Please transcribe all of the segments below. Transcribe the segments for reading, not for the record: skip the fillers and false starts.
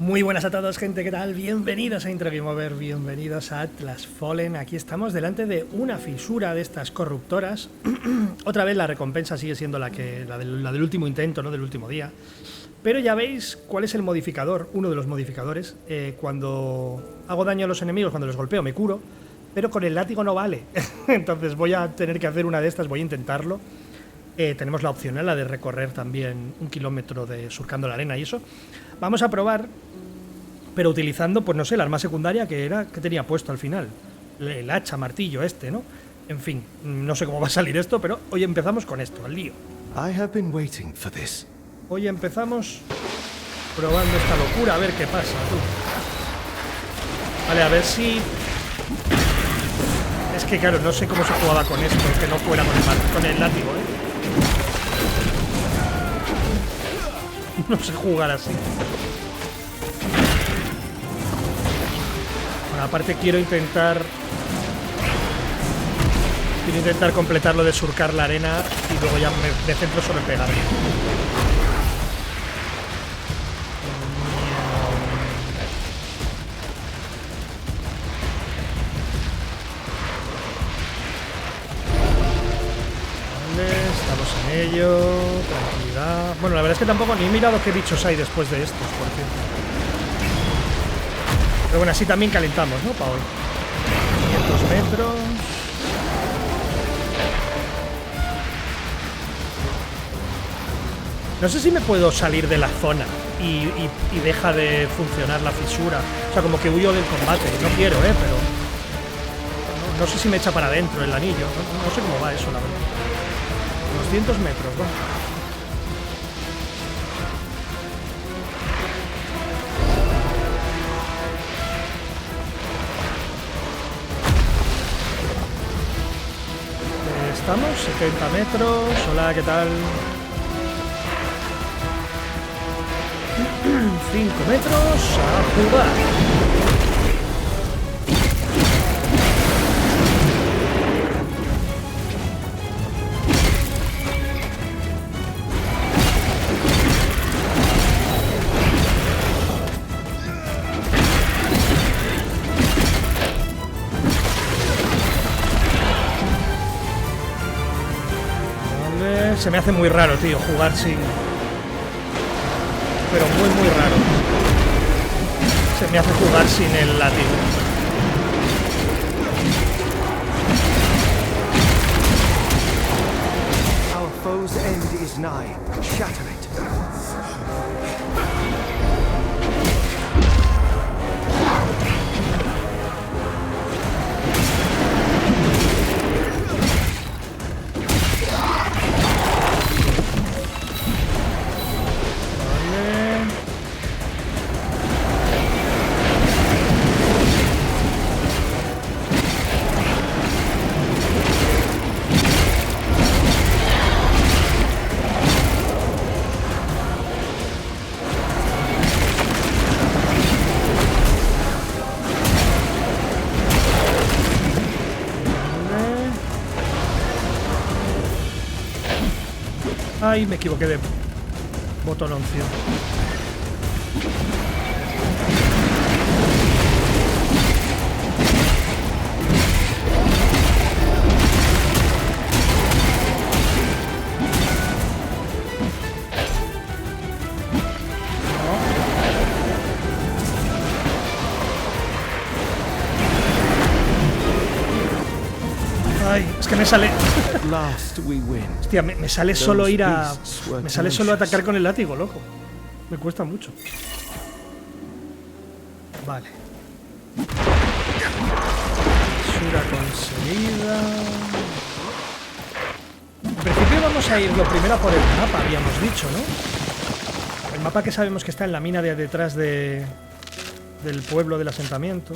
Muy buenas a todos, gente, ¿qué tal? Bienvenidos a Intro Game Over, bienvenidos a Atlas Fallen. Aquí estamos delante de una fisura de estas corruptoras. Otra vez la recompensa sigue siendo la del último intento, ¿no? Del último día. Pero ya veis cuál es el modificador, uno de los modificadores. Cuando hago daño a los enemigos, cuando los golpeo, me curo. Pero con el látigo no vale. Entonces voy a tener que hacer una de estas, voy a intentarlo. Tenemos la opción, la de recorrer también 1 kilómetro surcando la arena y eso. Vamos a probar, pero utilizando, pues no sé, la arma secundaria que tenía puesto al final. El hacha, martillo ¿no? En fin, no sé cómo va a salir esto, pero hoy empezamos con esto, al lío. Hoy empezamos probando esta locura, a ver qué pasa, tú. Vale, a ver si... Es que claro, no sé cómo se jugaba con esto, que no fuera con el látigo, No sé jugar así. Bueno, aparte quiero intentar completar lo de surcar la arena y luego ya me centro solo en pegarle. Estamos en ello, tranquilidad. Bueno, la verdad es que tampoco ni he mirado qué bichos hay después de estos, por cierto. Pero bueno, así también calentamos, ¿no? Para hoy. 500 metros. No sé si me puedo salir de la zona y deja de funcionar la fisura. O sea, como que huyo del combate. No quiero, pero... No sé si me echa para adentro el anillo. No sé cómo va eso, la verdad. 200 metros, va. Estamos, 70 metros. Hola, ¿qué tal? 5 metros, a jugar. Se me hace muy raro, tío, jugar sin... Pero muy raro. Se me hace jugar sin el látigo. Our foe's end is nigh. Shatter it. Ay, me equivoqué de botononcio. Ay, es que me sale... Hostia, me sale solo ir a... Me sale solo atacar con el látigo, loco. Me cuesta mucho. Vale. Fisura conseguida. En principio vamos a ir lo primero a por el mapa, habíamos dicho, ¿no? El mapa que sabemos que está en la mina de detrás del pueblo del asentamiento.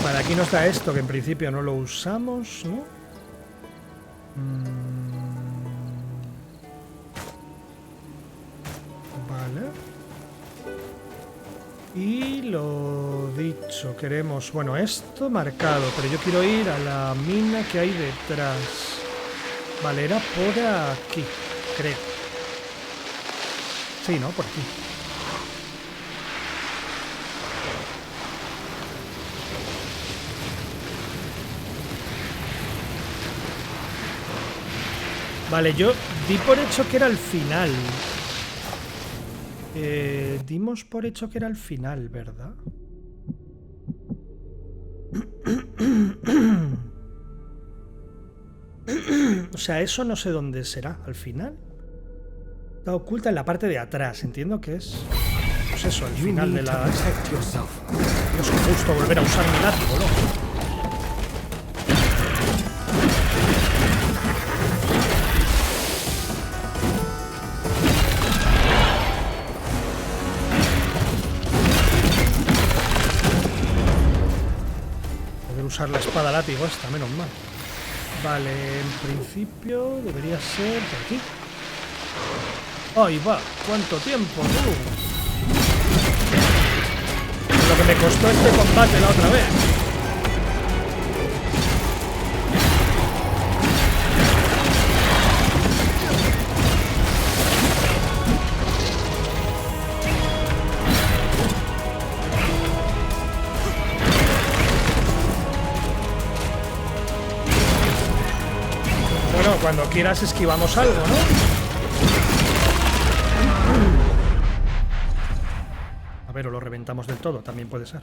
Vale, aquí nos da esto, que en principio no lo usamos, ¿no? Vale. Y lo dicho, queremos... Bueno, esto marcado, pero yo quiero ir a la mina que hay detrás. Vale, era por aquí, creo. Sí, ¿no? Por aquí. Vale, yo di por hecho que era el final. Dimos por hecho que era el final, ¿verdad? O sea, eso no sé dónde será al final. Está oculta en la parte de atrás. Entiendo que es... Pues eso, el final de la... Dios, qué gusto volver a usar mi látigo, ¿no? Usar la espada látigo esta, menos mal. Vale, en principio debería ser por aquí. ¡Ahí va! ¡Cuánto tiempo! Lo que me costó este combate la otra vez. Cuando quieras esquivamos algo, ¿no? A ver, o lo reventamos del todo, también puede ser.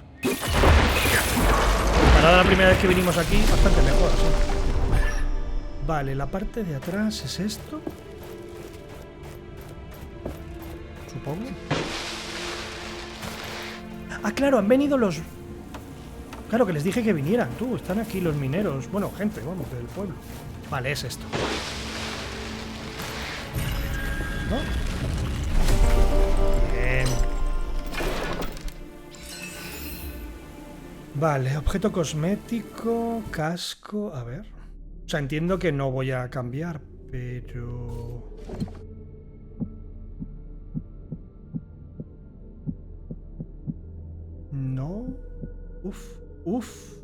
Para la primera vez que vinimos aquí, bastante mejor, así. Vale, la parte de atrás es esto. Supongo. Ah, claro, han venido los... Claro, que les dije que vinieran, tú. Están aquí los mineros. Bueno, gente, vamos, del pueblo. Vale, es esto. ¿No? Bien. Vale, objeto cosmético, casco... A ver... O sea, entiendo que no voy a cambiar, pero... No... Uf.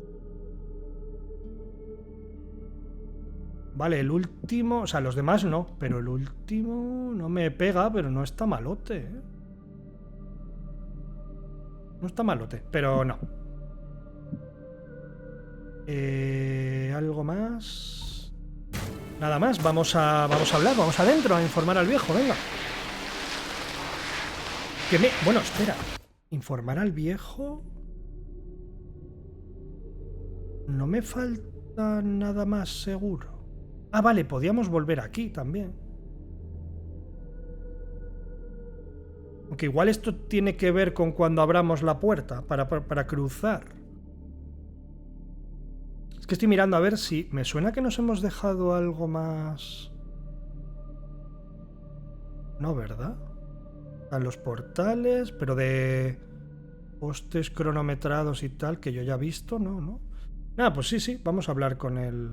Vale, el último... O sea, los demás no, pero el último no me pega, pero no está malote, ¿eh? No está malote, pero no. ¿Algo más? Nada más, vamos a hablar, vamos adentro a informar al viejo, venga. Bueno, espera. ¿Informar al viejo? No me falta nada más seguro. Ah, vale, podíamos volver aquí también. Aunque igual esto tiene que ver con cuando abramos la puerta para cruzar. Es que estoy mirando a ver si... Me suena que nos hemos dejado algo más... No, ¿verdad? Están los portales, pero de... postes cronometrados y tal, que yo ya he visto, ¿no? Ah, pues sí, vamos a hablar con el...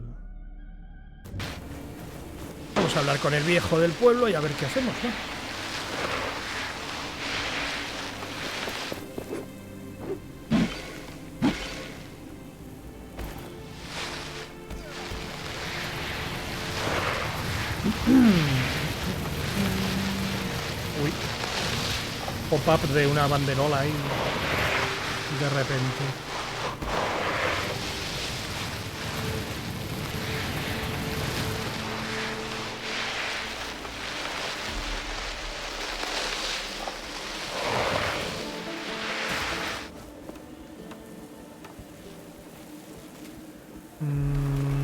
Vamos a hablar con el viejo del pueblo y a ver qué hacemos, ¿no? Uy. Pop-up de una banderola ahí. De repente.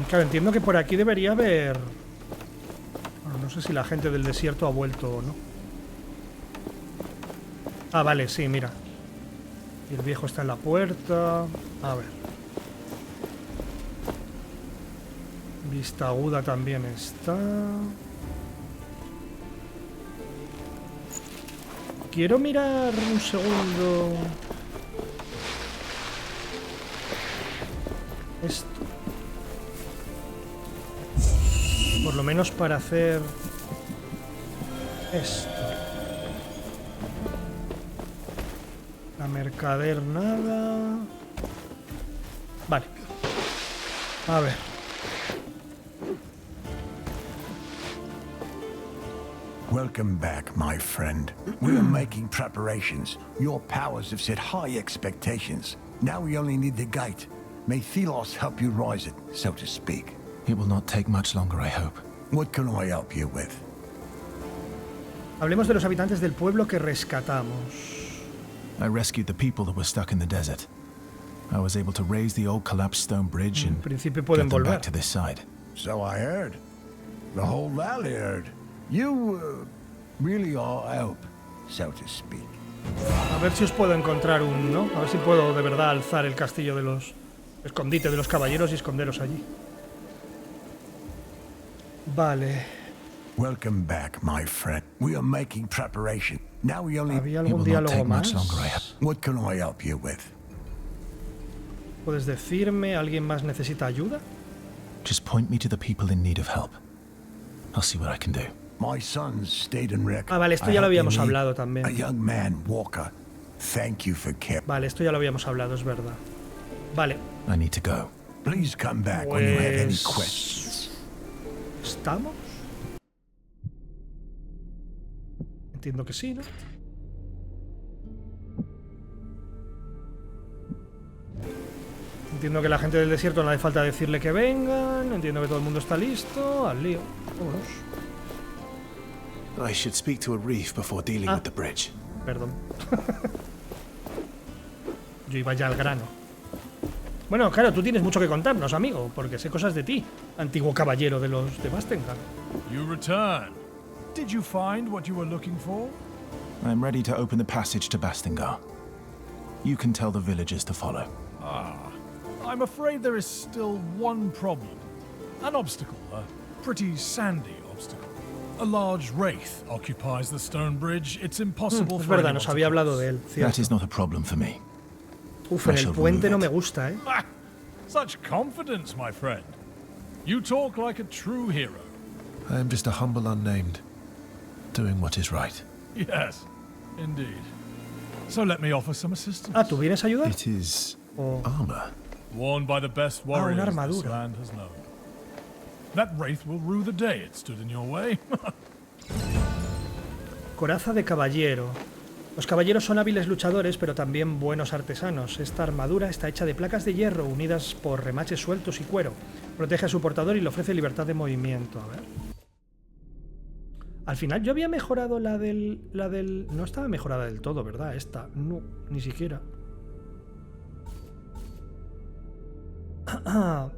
Claro, entiendo que por aquí debería haber... Bueno, no sé si la gente del desierto ha vuelto o no. Ah, vale, sí, mira. Y el viejo está en la puerta. A ver. Vista aguda también está. Quiero mirar un segundo. Esto. Por lo menos para hacer esto. La mercader nada. Vale. A ver. Welcome back, my friend. We are making preparations. Your powers have set high expectations. Now we only need the gate. May Thelos help you rise it, so to speak. It will not take much longer, I hope. What can I help you with? Hablemos de los habitantes del pueblo que rescatamos. I rescued the people that were stuck in the desert. I was able to raise the old collapsed stone bridge and principio get pueden them volver. back to this side. So I heard. The whole valley heard. You really are help, so to speak. A ver si os puedo encontrar un, ¿no? A ver si puedo de verdad alzar el castillo de los... escondite de los caballeros y esconderos allí. Vale. Welcome back, my friend. We are making preparation. Now we only... ¿Había It algún will not diálogo take much más? longer, I hope. What can I help you with? ¿Puedes decirme? ¿Alguien más necesita ayuda? Just point me to the people in need of help. I'll see what I can do. My sons stayed in wreck. Ah, vale, esto I ya lo helped you habíamos meet hablado A también. young man, Walker. Thank you for care. Vale, esto ya lo habíamos hablado, es verdad. Vale. I need to go. Please come back when you have any Pues... questions. ¿Estamos? Entiendo que sí, ¿no? Entiendo que la gente del desierto no hace falta decirle que vengan. Entiendo que todo el mundo está listo. Al lío. Vámonos. I should speak to a reef before dealing with the bridge. Perdón. Yo iba ya al grano. Bueno, claro, tú tienes mucho que contarnos, amigo, porque sé cosas de ti, antiguo caballero de los de Bastengar. You return. Did you find what you were looking for? I'm ready to open the passage to Bastengar. You can tell the villagers to follow. I'm afraid there is still one problem. An obstacle, a pretty sandy obstacle. A large wraith occupies the stone bridge. It's impossible Es for verdad, anyone nos to había hablado cross. de él, That cierto. is not a problem for me. Uf, en el puente no me gusta, ¿eh? Ah, such confidence, my friend. You talk like a true hero. I am just a humble unnamed, doing what is right. Yes, indeed. So let me offer some assistance. Ah, ¿tú vienes a ayudar? It is O... armor. Worn by the best warriors this armadura. land has known. That wraith will rue the day it stood in your way. Coraza de caballero. Los caballeros son hábiles luchadores, pero también buenos artesanos. Esta armadura está hecha de placas de hierro unidas por remaches sueltos y cuero. Protege a su portador y le ofrece libertad de movimiento. A ver. Al final yo había mejorado la del... No estaba mejorada del todo, ¿verdad? Esta. No, ni siquiera.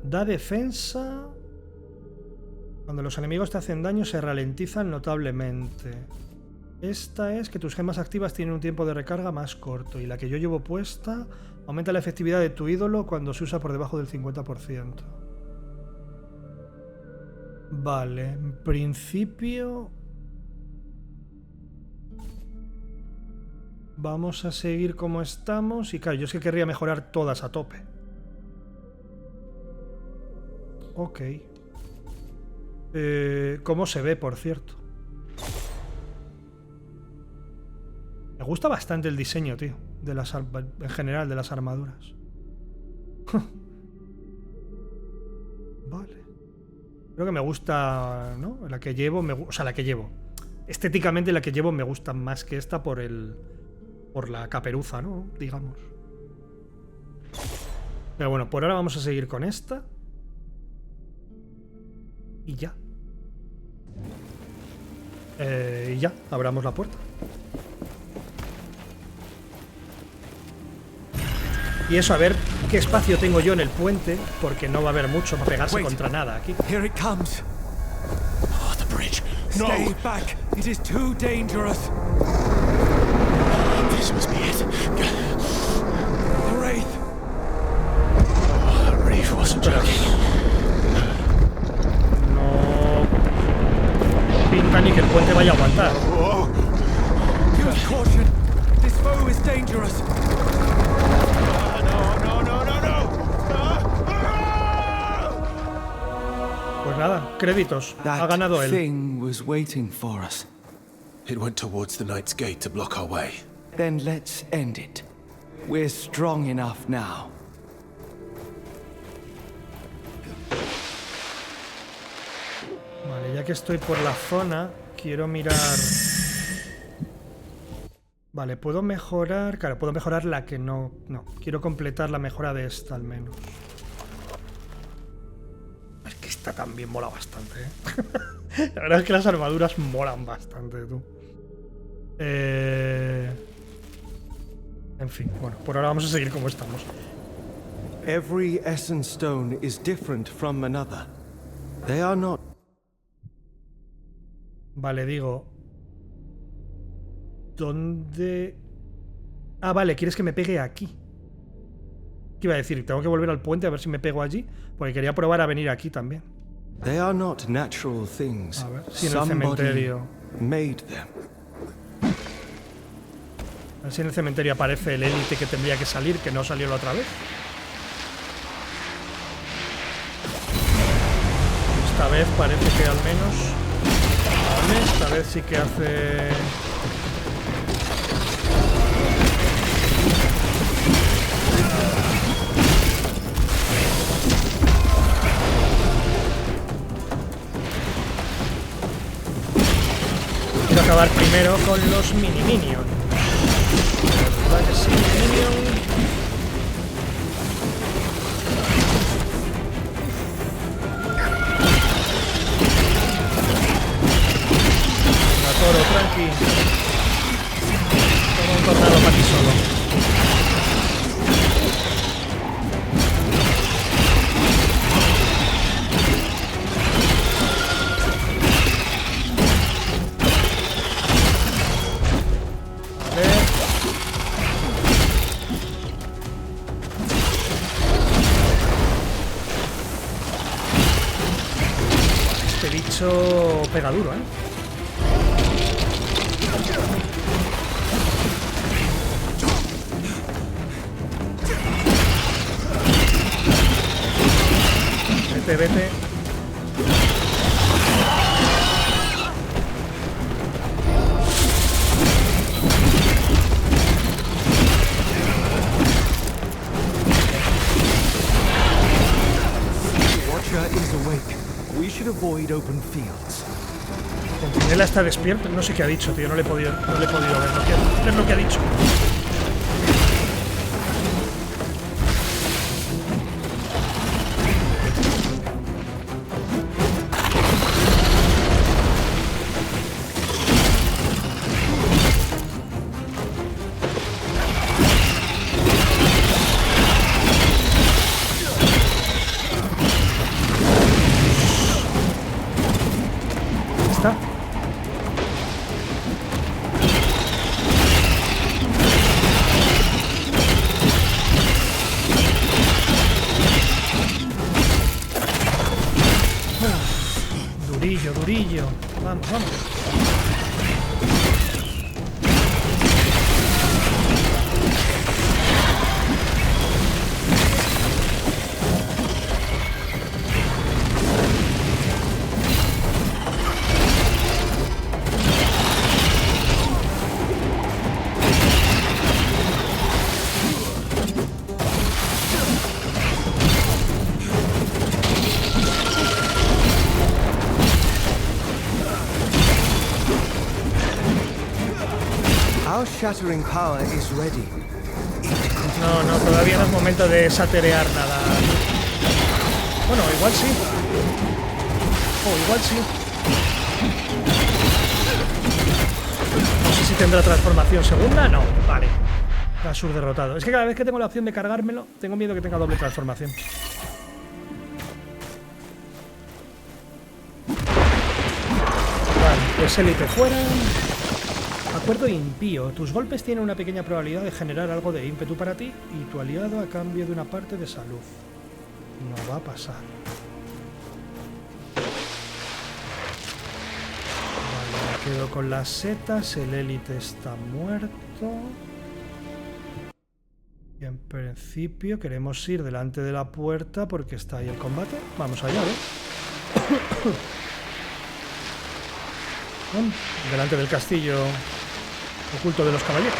Da defensa... Cuando los enemigos te hacen daño se ralentizan notablemente. Esta es que tus gemas activas tienen un tiempo de recarga más corto. Y la que yo llevo puesta aumenta la efectividad de tu ídolo cuando se usa por debajo del 50%. Vale, en principio... Vamos a seguir como estamos. Y claro, yo es que querría mejorar todas a tope. Ok. ¿Cómo se ve, por cierto? Me gusta bastante el diseño, tío, de las en general de las armaduras. Vale. Creo que me gusta, ¿no? La que llevo, o sea, la que llevo. Estéticamente la que llevo me gusta más que esta por la caperuza, ¿no? Digamos. Pero bueno, por ahora vamos a seguir con esta. Y ya. Y ya, abramos la puerta. Y eso, a ver qué espacio tengo yo en el puente, porque no va a haber mucho para pegarse contra nada aquí. Here it comes. Oh, the bridge. Stay back. It is too dangerous. This must be it. The wraith. Oh, the reef wasn't joking. Pinta ni que el puente vaya a aguantar. Use caution. This foe is dangerous. Pues nada, créditos. Ha ganado él. Thing was waiting for us. It went towards the Knight's Gate to block our way. Then let's end it. We're strong enough now. Vale, ya que estoy por la zona, quiero mirar... Vale, puedo mejorar... Claro, puedo mejorar la que no... No, quiero completar la mejora de esta al menos. Es que esta también mola bastante, ¿eh? La verdad es que las armaduras molan bastante, tú. En fin, bueno, por ahora vamos a seguir como estamos. Every essence stone is different from another. They are not. Vale, digo... ¿Dónde...? Ah, vale, ¿quieres que me pegue aquí? ¿Qué iba a decir? Tengo que volver al puente a ver si me pego allí, porque quería probar a venir aquí también. They are not natural things. A ver, si en el cementerio... Made them. A ver si en el cementerio aparece el élite que tendría que salir, que no salió la otra vez. Esta vez parece que al menos... Vale, esta vez sí que hace... Quiero acabar primero con los mini-minions. ¿Verdad que sí, minion? Toro, tranqui. Toma un tornado para ti solo. A ver. Este bicho pega duro, ¿eh? Vete. Watcher is awake. We should avoid open fields. Centinela está despierto. No sé qué ha dicho, tío. No le he podido ver. ¿Qué es lo que ha dicho? Durillo. Vamos. Our shattering power is ready. No, todavía no es momento de saterear nada. Bueno, igual sí. Igual sí. No sé si tendrá transformación segunda. No, vale. Asus derrotado. Es que cada vez que tengo la opción de cargármelo, tengo miedo que tenga doble transformación. Vale, pues élite fuera. Acuerdo impío. Tus golpes tienen una pequeña probabilidad de generar algo de ímpetu para ti y tu aliado a cambio de una parte de salud. No va a pasar. Vale, me quedo con las setas. El élite está muerto. Y en principio queremos ir delante de la puerta porque está ahí el combate. Vamos allá, ¿eh? Delante del castillo oculto de los caballeros.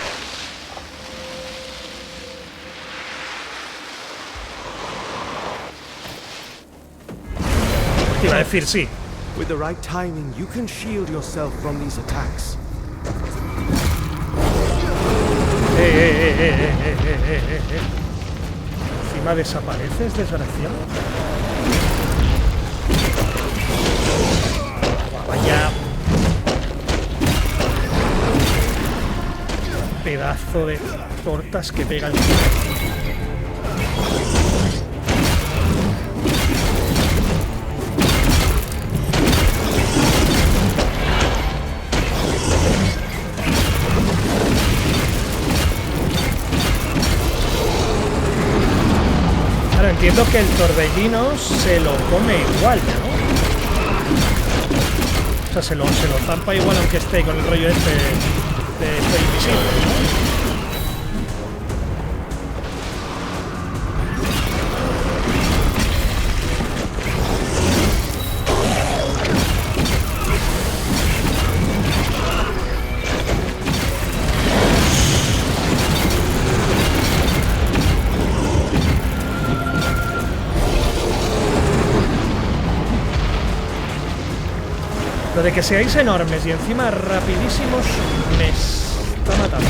Te iba a decir sí. With the right timing, you can shield yourself from these attacks. Encima desapareces, desgraciado. Vaya pedazo de tortas que pega el tío. Claro, entiendo que el torbellino se lo come igual, ¿no? O sea, se lo zampa igual aunque esté con el rollo este de estoy invisible, ¿no? Lo de que seáis enormes y encima rapidísimos me está matando.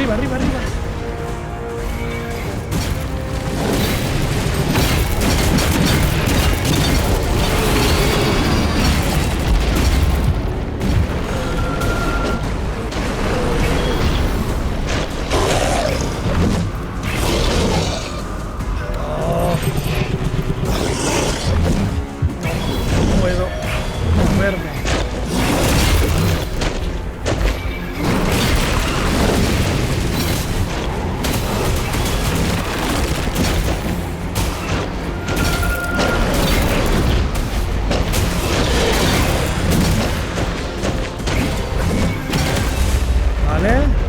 Arriba. Oh. No puedo moverme.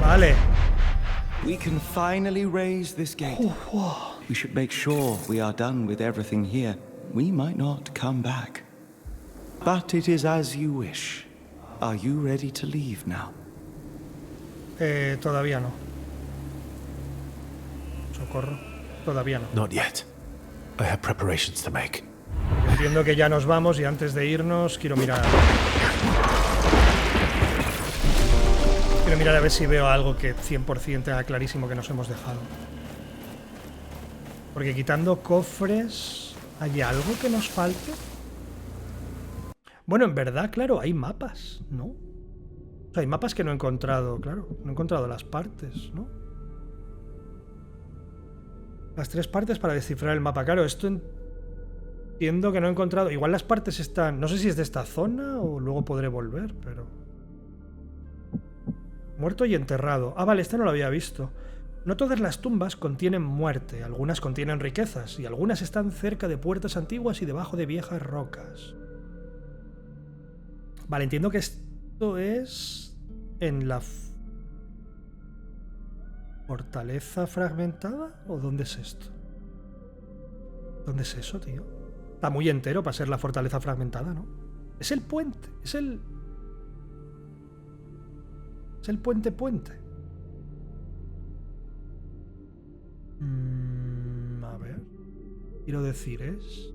Vale. We can finally raise this gate. We should make sure we are done with everything here. We might not come back. But it is as you wish. Are you ready to leave now? Todavía no. Socorro. Todavía no. Not yet. I have preparations to make. Entiendo que ya nos vamos y antes de irnos quiero mirar a ver si veo algo que 100% tenga clarísimo que nos hemos dejado. Porque quitando cofres, ¿hay algo que nos falte? Bueno, en verdad, claro, hay mapas, ¿no? O sea, hay mapas que no he encontrado, claro. No he encontrado las partes, ¿no? Las 3 partes para descifrar el mapa. Claro, esto entiendo que no he encontrado. Igual las partes están... No sé si es de esta zona o luego podré volver, pero... Muerto y enterrado. Ah, vale, este no lo había visto. No todas las tumbas contienen muerte. Algunas contienen riquezas y algunas están cerca de puertas antiguas y debajo de viejas rocas. Vale, entiendo que esto es en la fortaleza fragmentada. ¿O dónde es esto? ¿Dónde es eso, tío? Está muy entero para ser la fortaleza fragmentada, ¿no? Es el puente. Es el puente. A ver. Quiero decir es...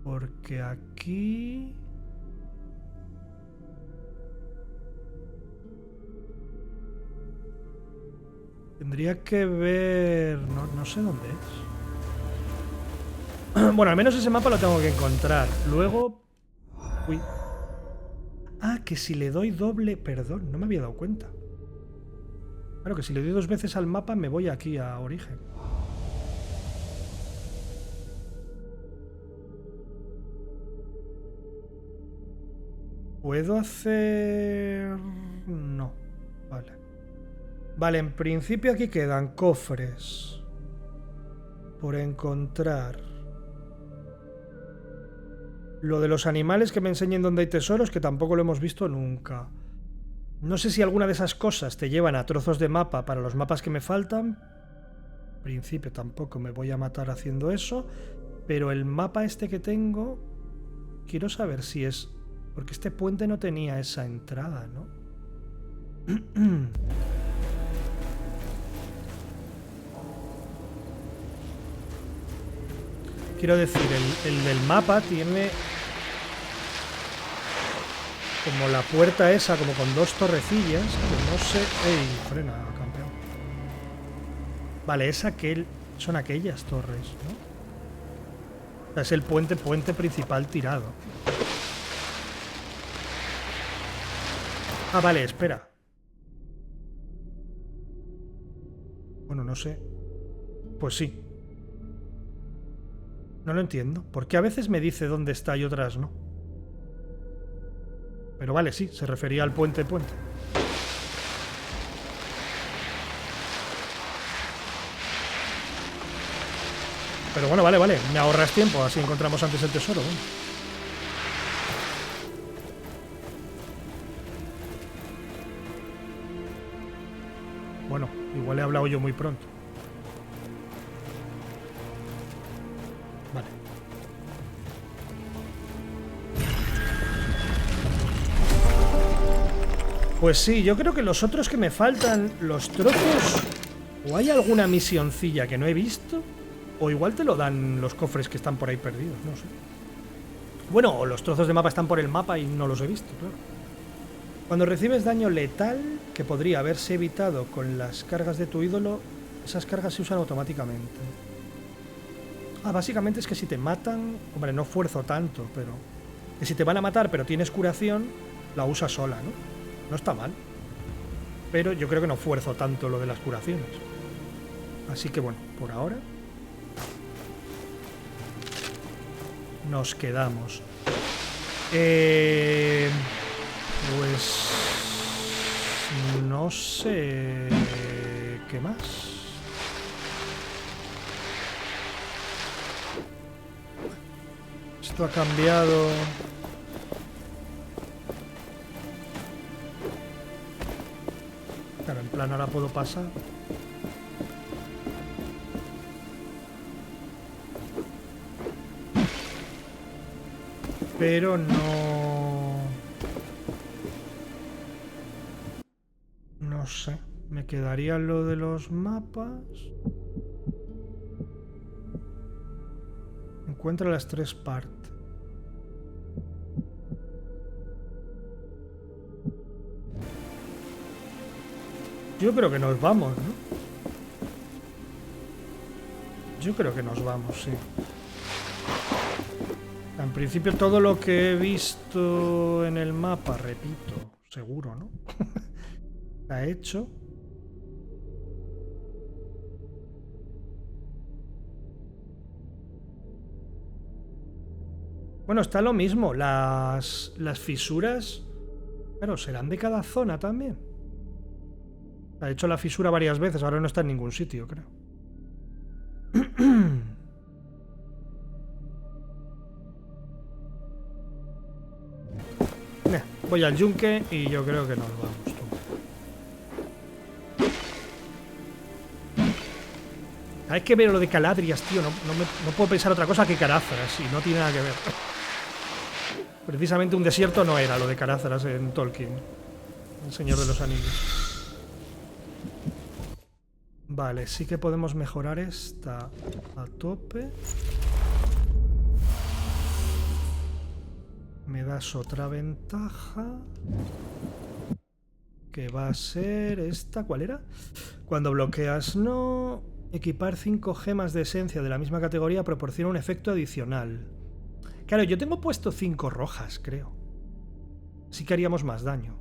Porque aquí... Tendría que ver... No sé dónde es. Bueno, al menos ese mapa lo tengo que encontrar. Luego... Uy. Ah, que si le doy doble... Perdón, no me había dado cuenta. Claro, que si le doy 2 veces al mapa me voy aquí a origen. ¿Puedo hacer...? No. Vale. Vale, en principio aquí quedan cofres por encontrar. Lo de los animales, que me enseñen dónde hay tesoros, que tampoco lo hemos visto nunca. No sé si alguna de esas cosas te llevan a trozos de mapa para los mapas que me faltan. En principio tampoco me voy a matar haciendo eso. Pero el mapa este que tengo, quiero saber si es... Porque este puente no tenía esa entrada, ¿no? Quiero decir, el del mapa tiene... como la puerta esa, como con dos torrecillas, que no sé... ¡Ey! Frena, campeón. Vale, son aquellas torres, ¿no? O sea, es el puente principal tirado. Ah, vale, espera. Bueno, no sé. Pues sí. No lo entiendo. Porque a veces me dice dónde está y otras no. Pero vale, sí, se refería al puente. Pero bueno, vale. Me ahorras tiempo, así encontramos antes el tesoro. Bueno, igual he hablado yo muy pronto. Vale. Pues sí, yo creo que los otros que me faltan, los trozos... O hay alguna misioncilla que no he visto, o igual te lo dan los cofres que están por ahí perdidos, no sé. Bueno, o los trozos de mapa están por el mapa y no los he visto, claro. Cuando recibes daño letal, que podría haberse evitado con las cargas de tu ídolo, esas cargas se usan automáticamente. Ah, básicamente es que si te matan... Hombre, no fuerzo tanto, pero... Que si te van a matar pero tienes curación, la usas sola, ¿no? No está mal. Pero yo creo que no fuerzo tanto lo de las curaciones. Así que bueno, por ahora... nos quedamos. Pues... no sé... ¿qué más? Esto ha cambiado... Claro, en plan ahora puedo pasar. Pero no... no sé. Me quedaría lo de los mapas. Encuentra las 3 partes. Yo creo que nos vamos, ¿no? Yo creo que nos vamos, sí. En principio todo lo que he visto en el mapa, repito, seguro, ¿no? Está hecho. Bueno, está lo mismo. Las fisuras, claro, serán de cada zona también. Ha hecho la fisura varias veces, ahora no está en ningún sitio, creo. Voy al yunque y yo creo que nos vamos. Hay que ver lo de Caladrias, tío. No puedo pensar otra cosa que Carázaras, y no tiene nada que ver. Precisamente un desierto no era lo de Carázaras en Tolkien, El Señor de los Anillos. Vale, sí que podemos mejorar esta a tope. Me das otra ventaja, que va a ser esta. ¿Cuál era? Cuando bloqueas no... Equipar 5 gemas de esencia de la misma categoría proporciona un efecto adicional. Claro, yo tengo puesto 5 rojas, creo. Sí que haríamos más daño.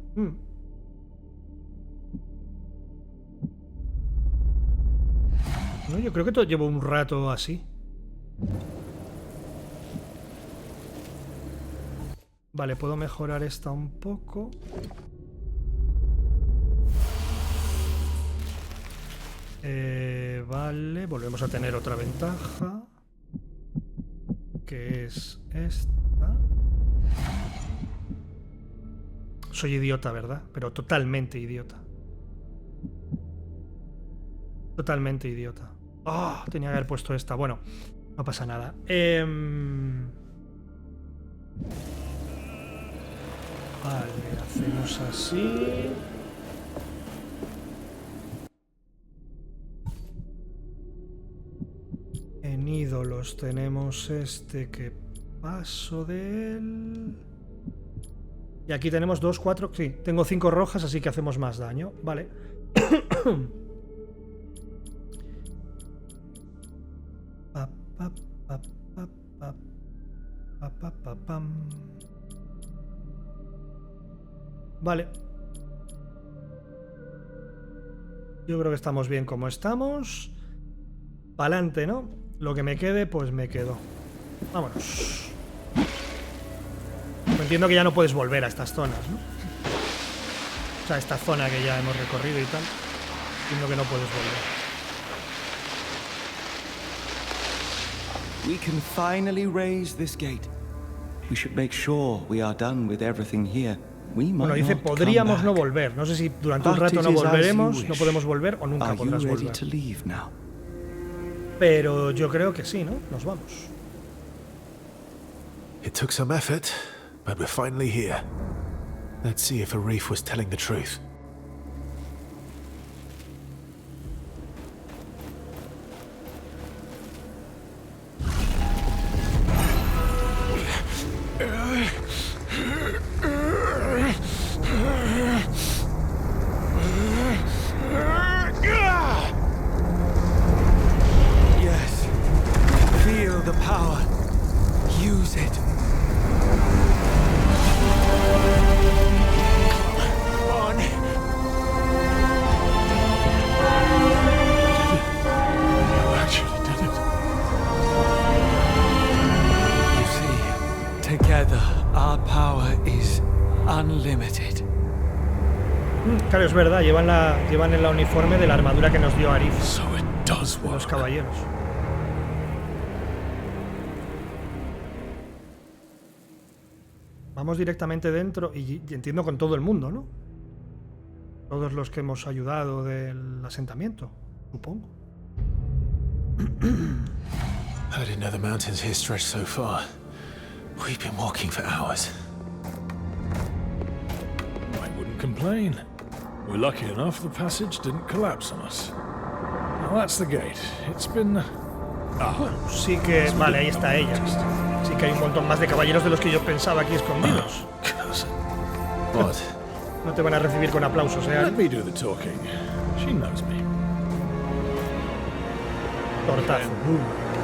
No, yo creo que todo llevo un rato así. Vale, puedo mejorar esta un poco. Vale, volvemos a tener otra ventaja, que es esta. Soy idiota, ¿verdad? Pero totalmente idiota. Totalmente idiota. Oh, tenía que haber puesto esta. Bueno, no pasa nada. Vale, hacemos así. En ídolos tenemos este que paso de él. Y aquí tenemos 2, 4. Sí, tengo 5 rojas, así que hacemos más daño. Vale. Vale. Yo creo que estamos bien como estamos. Pa'lante, ¿no? Lo que me quede, pues me quedo. Vámonos. Entiendo que ya no puedes volver a estas zonas, ¿no? O sea, esta zona que ya hemos recorrido y tal. Entiendo que no puedes volver. We can finally raise this gate. We should make sure we are done with everything here. Bueno, dice podríamos no volver. No sé si durante un rato no volveremos, no podemos volver o nunca podrás volver. Pero yo creo que sí, ¿no? Nos vamos. It took some effort, but we're finally here. Let's see if Arif was telling the truth. Yes. Feel the power. Use it. Come on. You actually did it. You see, together our power is unlimited. Claro, es verdad, llevan en la uniforme de la armadura que nos dio Arif, So it does los work. caballeros. Vamos directamente dentro y entiendo con todo el mundo, ¿no? Todos los que hemos ayudado del asentamiento, supongo. I didn't know the mountains here stretched so far. We've been walking for hours. I wouldn't complain. We're lucky enough the passage didn't collapse on us. Now that's the gate. It's been... Sí que... Vale, ahí está ella. Sí que hay un montón más de caballeros de los que yo pensaba aquí escondidos. Cousin. What? No te van a recibir con aplausos, ¿eh? Let me do the talking. She knows me. Tortazo.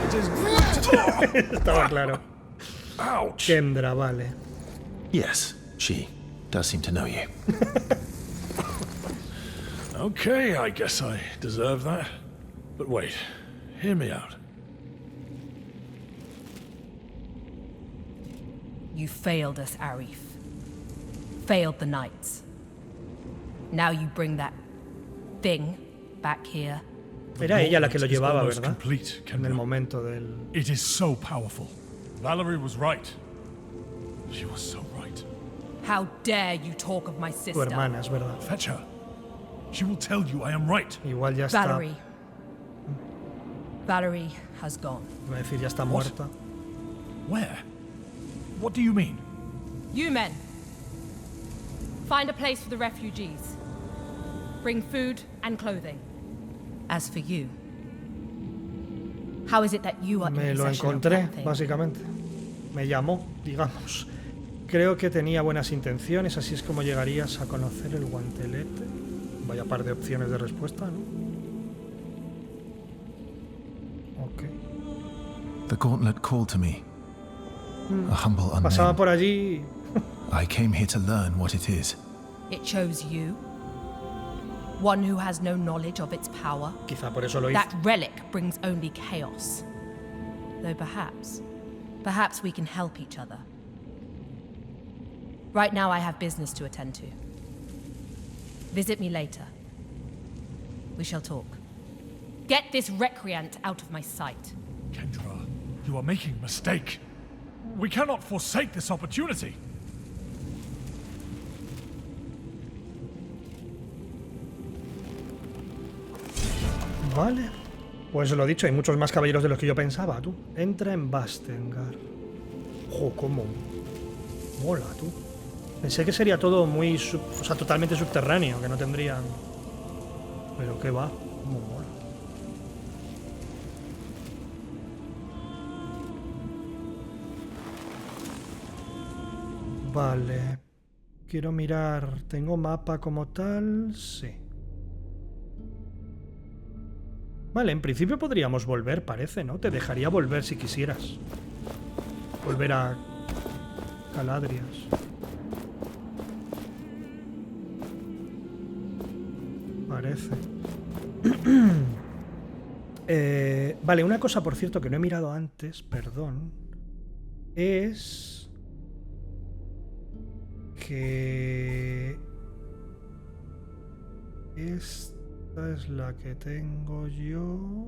It is good to... Estaba claro. Ouch! Kendra, vale. Yes, she does seem to know you. Okay, I guess I deserve that. But wait, hear me out. You failed us, Arif. Failed the Knights. Now you bring that thing back here. Era ella la que lo It's llevaba, almost ¿verdad? complete, En el Kendra. momento del... It is so powerful. Valerie was right. She was so right. How dare you talk of my Tu sister? hermana, es verdad. Fetch her. She will tell you I am right. Igual ya está... Valerie. Valerie has gone. Iba a decir, ya está muerta. Where? What do you mean? You men, find a place for the refugees. Bring food and clothing. As for you, how is it that you are in Me lo possession of encontré, that thing? básicamente. Me llamó, digamos. Creo que tenía buenas intenciones, así es como llegarías a conocer el guantelete. Vaya par de opciones de respuesta, ¿no? Ok. The gauntlet called to me. A humble Pasaba unnamed. por allí... I came here to learn what it is. It chose you, one who has no knowledge of its power. Quizá por eso lo hice. That relic brings only chaos. Though perhaps we can help each other. Right now I have business to attend to. Visit me later. We shall talk. Get this recreant out of my sight. Kendra, you are making a mistake. We cannot forsake this opportunity. Vale. Pues lo dicho, hay muchos más caballeros de los que yo pensaba, tú. Entra en Bastengar. ¡Jo, cómo! Mola, tú. Pensé que sería todo muy... o sea, totalmente subterráneo, que no tendrían... Pero qué va, cómo mola. Vale. Quiero mirar... ¿Tengo mapa como tal? Sí. Vale, en principio podríamos volver, parece, ¿no? Te dejaría volver si quisieras. Volver a... Caladrias. Parece. Vale, una cosa, por cierto, que no he mirado antes, perdón, es que esta es la que tengo yo.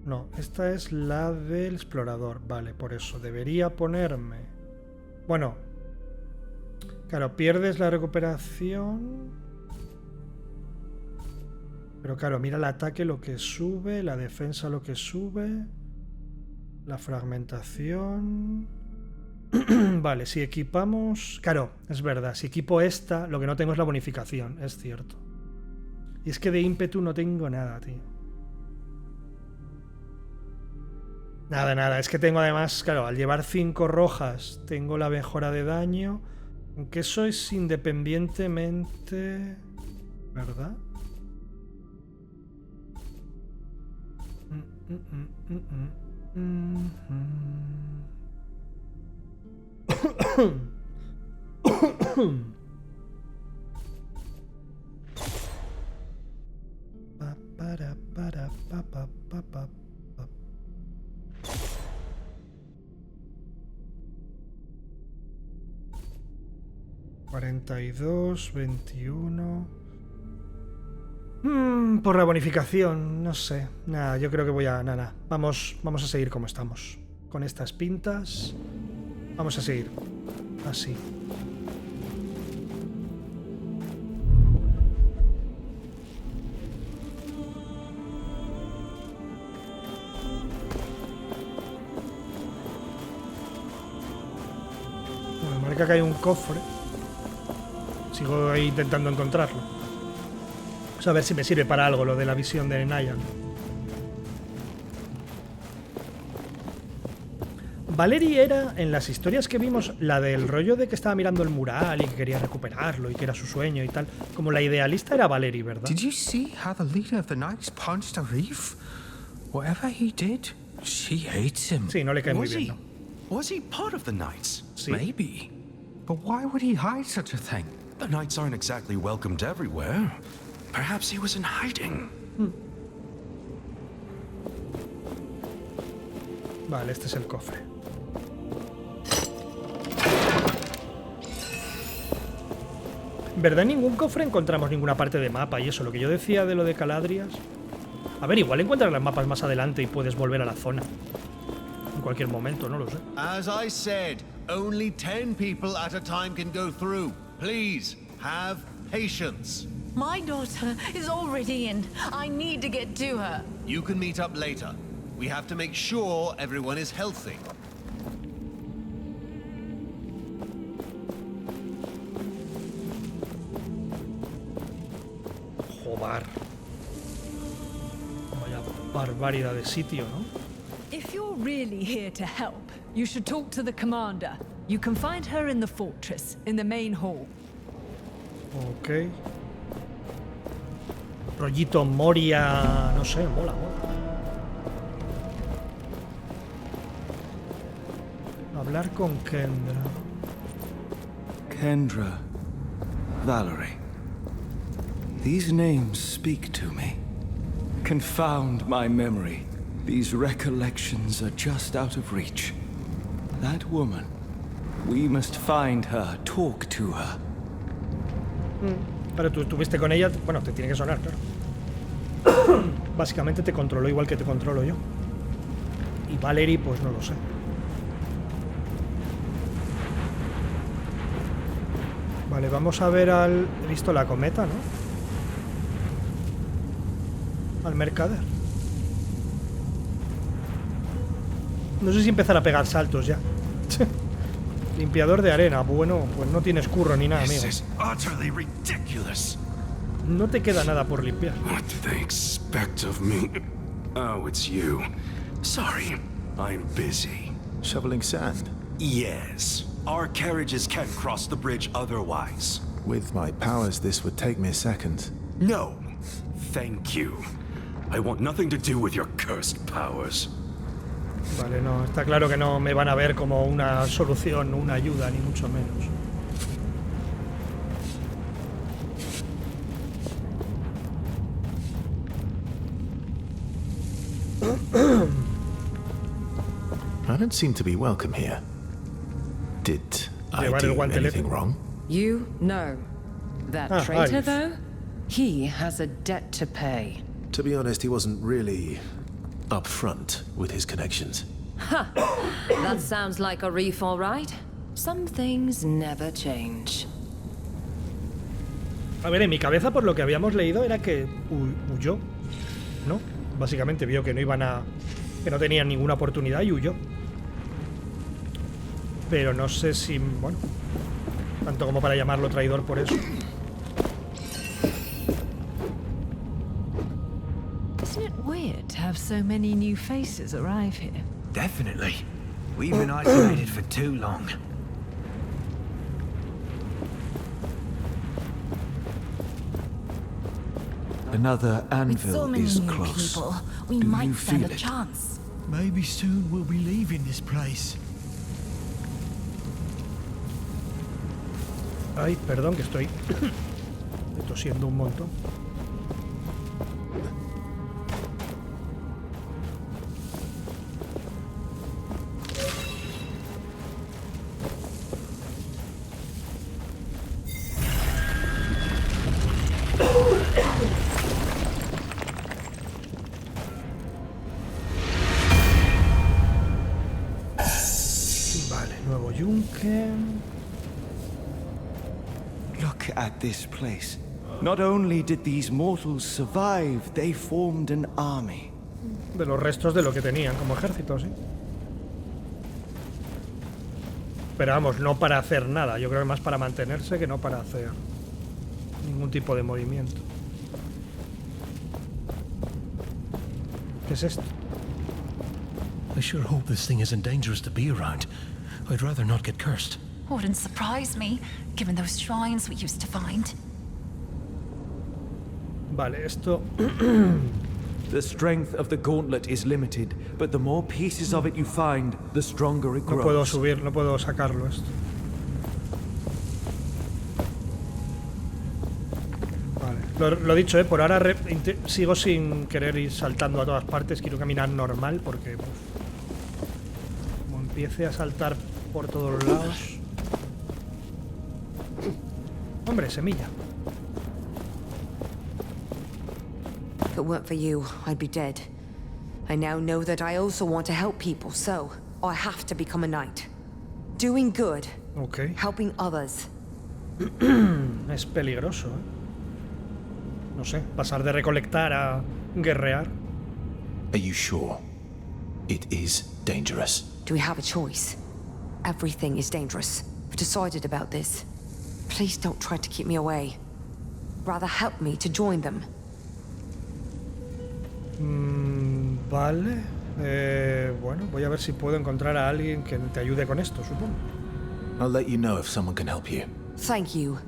No, esta es la del explorador. Vale, por eso debería ponerme... Bueno, claro, pierdes la recuperación. Pero claro, mira el ataque lo que sube, la defensa lo que sube, la fragmentación... Vale, si equipamos... Claro, es verdad, si equipo esta, lo que no tengo es la bonificación, es cierto. Y es que de ímpetu no tengo nada, tío. Nada, es que tengo además, claro, al llevar 5 rojas, tengo la mejora de daño, aunque eso es independientemente... ¿Verdad? $42, 21... por la bonificación, no sé. Nada, yo creo que voy a... Nada, vamos a seguir como estamos. Con estas pintas... Vamos a seguir. Así. Bueno, marca que hay un cofre. Sigo ahí intentando encontrarlo. Pues a ver si me sirve para algo lo de la visión de Nayan. Valerie era, en las historias que vimos, la del rollo de que estaba mirando el mural y que quería recuperarlo y que era su sueño y tal. Como la idealista era Valerie, ¿verdad? Did you see how the leader of the Knights punched Arif? Whatever he did, she hates him. Sí, no le cae muy bien, ¿no? Was he part of the Knights? Sí. Maybe. But why would he hide such a thing? The Knights aren't exactly welcomed everywhere. Perhaps he was in hiding. Vale, este es el cofre. En verdad en ningún cofre encontramos ninguna parte de mapa y eso, lo que yo decía de lo de Caladrias. A ver, igual encuentras los mapas más adelante y puedes volver a la zona. En cualquier momento, no lo sé. As I said, only 10 people at a time can go through. Please, have patience. My daughter is already in. I need to get to her. You can meet up later. We have to make sure everyone is healthy. Joder. Vaya barbaridad de sitio, ¿no? If you're really here to help, you should talk to the commander. You can find her in the fortress, in the main hall. Ok. Rollito Moria... No sé, mola. Hablar con Kendra. Kendra, Valerie. These names speak to me. Confound my memory. These recollections are just out of reach. That woman. We must find her, talk to her. Pero tú estuviste con ella... Bueno, te tiene que sonar, claro. Básicamente te controló igual que te controlo yo. Y Valerie, pues no lo sé. Vale, vamos a ver al... He visto la cometa, ¿no? al mercader. No sé si empezar a pegar saltos ya. Limpiador de arena. Bueno, pues no tienes curro ni nada, amigo. No te queda nada por limpiar. What do they expect of me? Oh, it's you. Sorry, I'm busy. Shoveling sand? Yes. Our carriages can't cross the bridge otherwise. With my powers, this would take me a second. No. Thank you. I want nothing to do with your cursed powers. Vale, no, está claro que no me van a ver como una solución, una ayuda, ni mucho menos. I don't seem to be welcome here. Did I do anything wrong? You? No. That traitor, though? He has a debt to pay. To be honest, he wasn't really upfront with his connections. Ha! That sounds like a reef, all right. Some things never change. A ver, en mi cabeza, por lo que habíamos leído, era que huyó, ¿no? Básicamente vio que no iban a... que no tenían ninguna oportunidad y huyó. Pero no sé si... bueno... tanto como para llamarlo traidor por eso. Isn't it weird to have so many new faces arrive here? Definitely. We've been isolated for too long. Another anvil so many is new close. people, we Do might you stand feel a it? chance. Maybe soon we'll be leaving this place. Ay, perdón, que estoy tosiendo un montón. Vale, nuevo yunque. Look at this place. Not only did these mortals survive, they formed an army. De los restos de lo que tenían como ejército, sí. Pero vamos, no para hacer nada. Yo creo que más para mantenerse que no para hacer ningún tipo de movimiento. ¿Qué es esto? I sure hope this thing isn't dangerous to be around. I'd rather not get cursed. Wouldn't surprise me, given those shrines we used to find. Vale, esto... The strength of the gauntlet is limited, but the more pieces of it you find, the stronger it grows. No puedo subir, no puedo sacarlo esto. Vale, lo dicho, por ahora sigo sin querer ir saltando a todas partes. Quiero caminar normal porque como empiece a saltar por todos los lados... Hombre, semilla. If it weren't for you, I'd be dead. I now know that I also want to help people, so I have to become a knight. Doing good. Okay. Helping others. Es peligroso, ¿eh? No sé, pasar de recolectar a guerrear. Are you sure? It is dangerous. Do we have a choice? Everything is dangerous. I've decided about this. Please don't try to keep me away. Rather help me to join them. Vale. Bueno, voy a ver si puedo encontrar a alguien que te ayude con esto, supongo. I'll let you know if someone can help you. Thank you.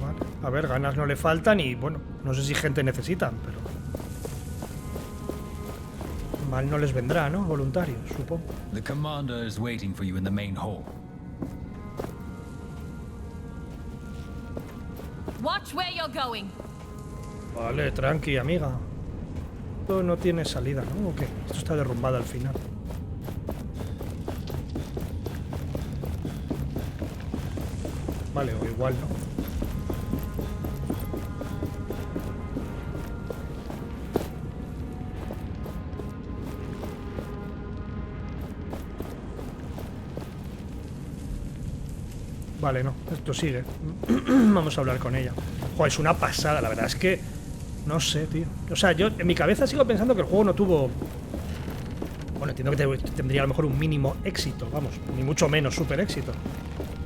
Vale. A ver, ganas no le faltan y, bueno, no sé si gente necesitan, pero... mal no les vendrá, ¿no? Voluntarios, supongo. The commander is waiting for you in the main hall. Watch where you're going. Vale, tranqui, amiga. Esto no tiene salida, ¿no? ¿O qué? Esto está derrumbado al final. Vale, o igual, ¿no? Vale, no, esto sigue. Vamos a hablar con ella. Joder, es una pasada, la verdad es que No sé, tío. O sea, yo en mi cabeza sigo pensando que el juego no tuvo... Bueno, entiendo que tendría a lo mejor un mínimo éxito, vamos, ni mucho menos super éxito.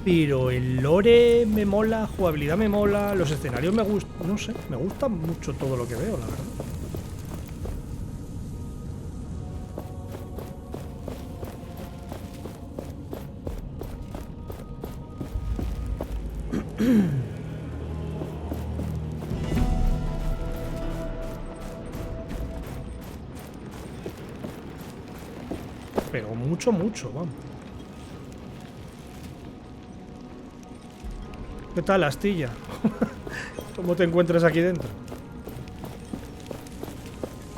Pero el lore me mola, jugabilidad me mola, los escenarios me gustan, no sé, me gusta mucho todo lo que veo, la verdad. Pero mucho, mucho, vamos. ¿Qué tal, Astilla? ¿Cómo te encuentras aquí dentro?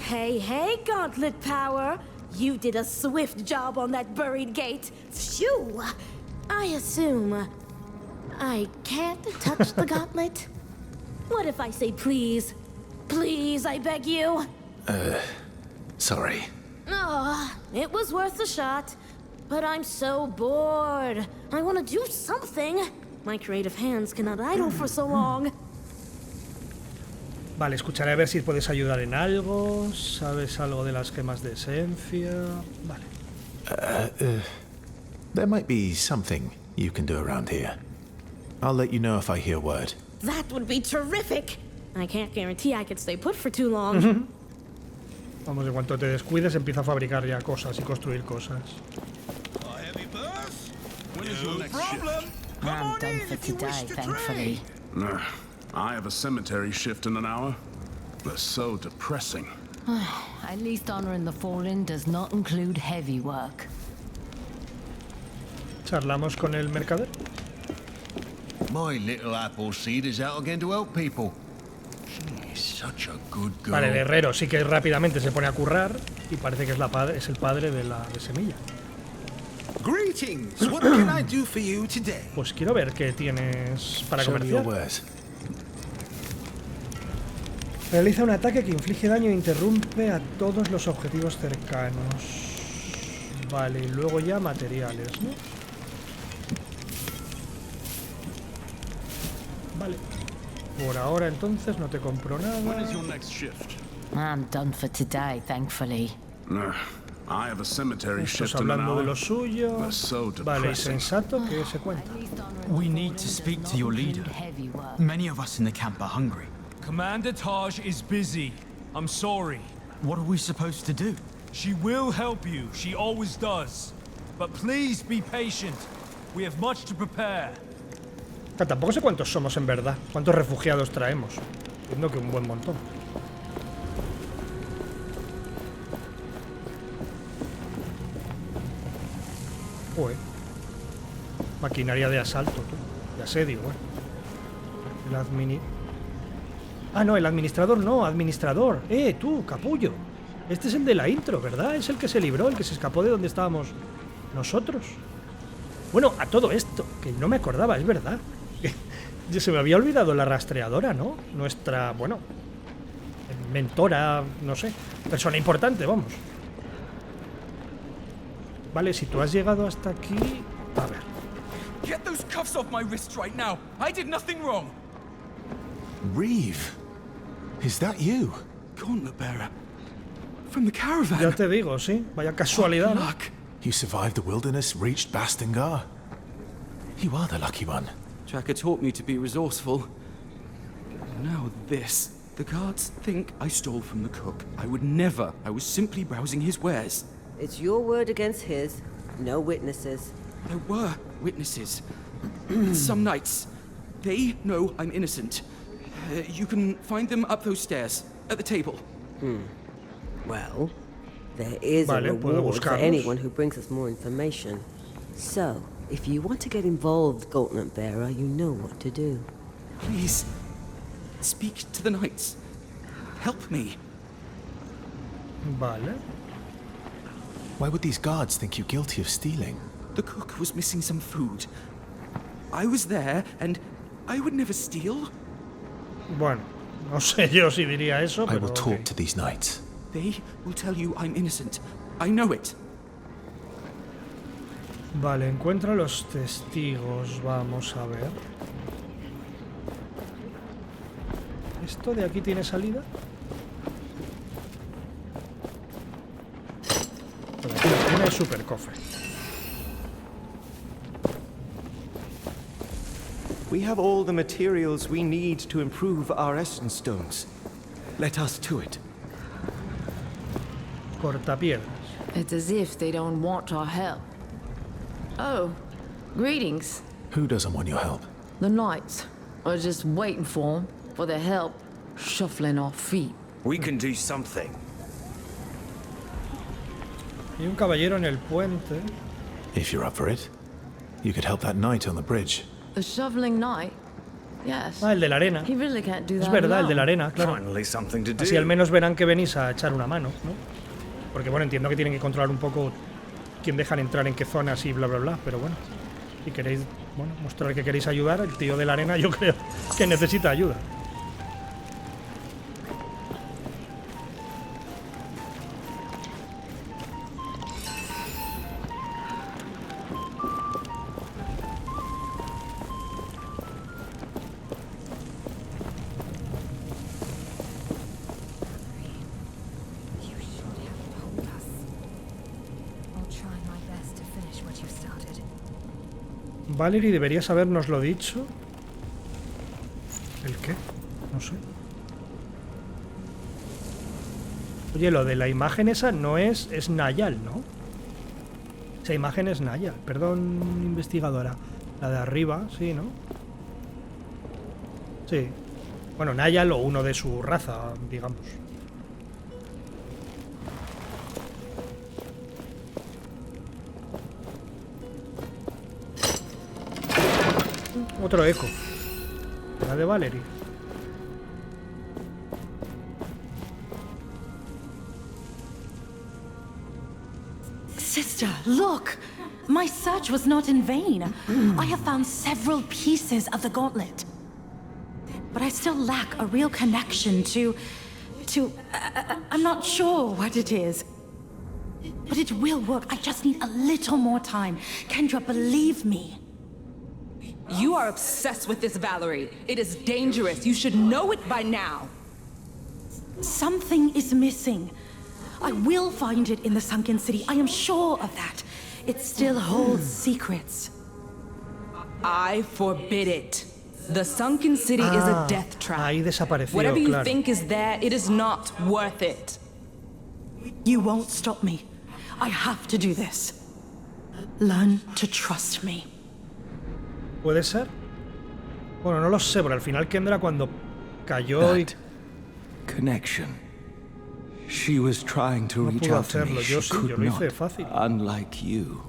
Hey, hey, Gauntlet Power! You did a swift job on that buried gate. Phew! I assume I can't touch the gauntlet? What if I say please? Please, I beg you? Sorry. Oh, it was worth a shot. But I'm so bored. I want to do something. My creative hands cannot idle for so long. Vale, escucharé a ver si puedes ayudar en algo. ¿Sabes algo de las gemas de esencia? Vale. There might be something you can do around here. I'll let you know if I hear word. That would be terrific. I can't guarantee I could stay put for too long. Vamos, en cuanto te descuides empieza a fabricar ya cosas y construir cosas. I'm done for today, thankfully. I have a cemetery shift in an hour. They're so depressing. At least honoring the fallen does not include heavy work. Charlamos con el mercader. My little apple seed is out again to help people. She is such a good girl. Vale, el herrero sí que rápidamente se pone a currar y parece que es el padre de Semilla. Greetings. What can I do for you today? Pues quiero ver qué tienes para comerciar. Realiza un ataque que inflige daño e interrumpe a todos los objetivos cercanos. Vale, y luego ya materiales, ¿no? Vale. Por ahora entonces no te compro nada. I'm done for today, thankfully. I have a cemetery Estás shift in an hablando hour. de lo suyo. Vale, sensato, que se cuenta. We need to speak to your leader. Many of us in the camp are hungry. Commander Taj is busy. I'm sorry. What are we supposed to do? She will help you. She always does. But please be patient. We have much to prepare. Tampoco sé cuántos somos en verdad. ¿Cuántos refugiados traemos? Entiendo que un buen montón. Joder. Maquinaria de asalto, tú. De asedio, El el administrador no, administrador. Tú, capullo. Este es el de la intro, ¿verdad? Es el que se libró, el que se escapó de donde estábamos nosotros. Bueno, a todo esto, que no me acordaba, es verdad. Se me había olvidado la rastreadora, ¿no? Nuestra, bueno, mentora, no sé. Persona importante, vamos. Vale, si tú has llegado hasta aquí... A ver. Get those cuffs off my wrists right now. I did nothing wrong. Reeve, is that you? Gauntlet bearer. From the caravan. Ya te digo, sí. Vaya casualidad, ¿no? You survived the wilderness, reached Bastingar. You are the lucky one. Tracker taught me to be resourceful. Now this. The guards think I stole from the cook. I would never. I was simply browsing his wares. It's your word against his. No witnesses. There were witnesses. Some nights. They know I'm innocent. You can find them up those stairs, at the table. Well, there is a reward for anyone who brings us more information. So, if you want to get involved, Gauntlet Bearer, you know what to do. Please, speak to the knights. Help me. Vale. Why would these guards think you guilty of stealing? The cook was missing some food. I was there, and I would never steal. Bueno, no sé yo si diría eso, pero... I will talk to these knights. They will tell you I'm innocent. I know it. Vale, encuentra los testigos. Vamos a ver. ¿Esto de aquí tiene salida? Por aquí tiene super cofre. We have all the materials we need to improve our essence stones. Let us to it. Cortapiedras. It's as if they don't want our help. Oh, greetings. Who doesn't want your help? The knights are just waiting for their help, shuffling our feet. We can do something. Hay un caballero en el puente. If you're up for it, you could help that knight on the bridge. The shoveling knight? Yes. Ah, el de la arena. He really can't do that Es verdad, el de la alone. arena, claro. Finally something to do. Así al menos verán que venís a echar una mano, ¿no? Porque bueno, entiendo que tienen que controlar un poco quién dejan entrar en qué zonas y bla bla bla, pero bueno, si queréis, bueno, mostrar que queréis ayudar, el tío de la arena yo creo que necesita ayuda. Valerie, deberías habernoslo dicho. ¿El qué? No sé. Oye, lo de la imagen esa no es Nayal, ¿no? Esa imagen es Nayal. Perdón, investigadora. La de arriba, sí, ¿no? Sí. Bueno, Nayal o uno de su raza, digamos. Otro eco. La de Valerie. Sister, look! My search was not in vain. I have found several pieces of the gauntlet. But I still lack a real connection to... I'm not sure what it is. But it will work. I just need a little more time. Kendra, believe me. You are obsessed with this, Valerie. It is dangerous. You should know it by now. Something is missing. I will find it in the sunken city. I am sure of that. It still holds secrets. I forbid it. The sunken city is a death trap. Ahí desapareció, Whatever you claro. think is there, it is not worth it. You won't stop me. I have to do this. Learn to trust me. ¿Puede ser? Bueno, no lo sé, pero al final Kendra cuando cayó y... Connection. She was trying to No reach pudo out to me. hacerlo. Yo She sí, could yo lo hice not, fácil. unlike you.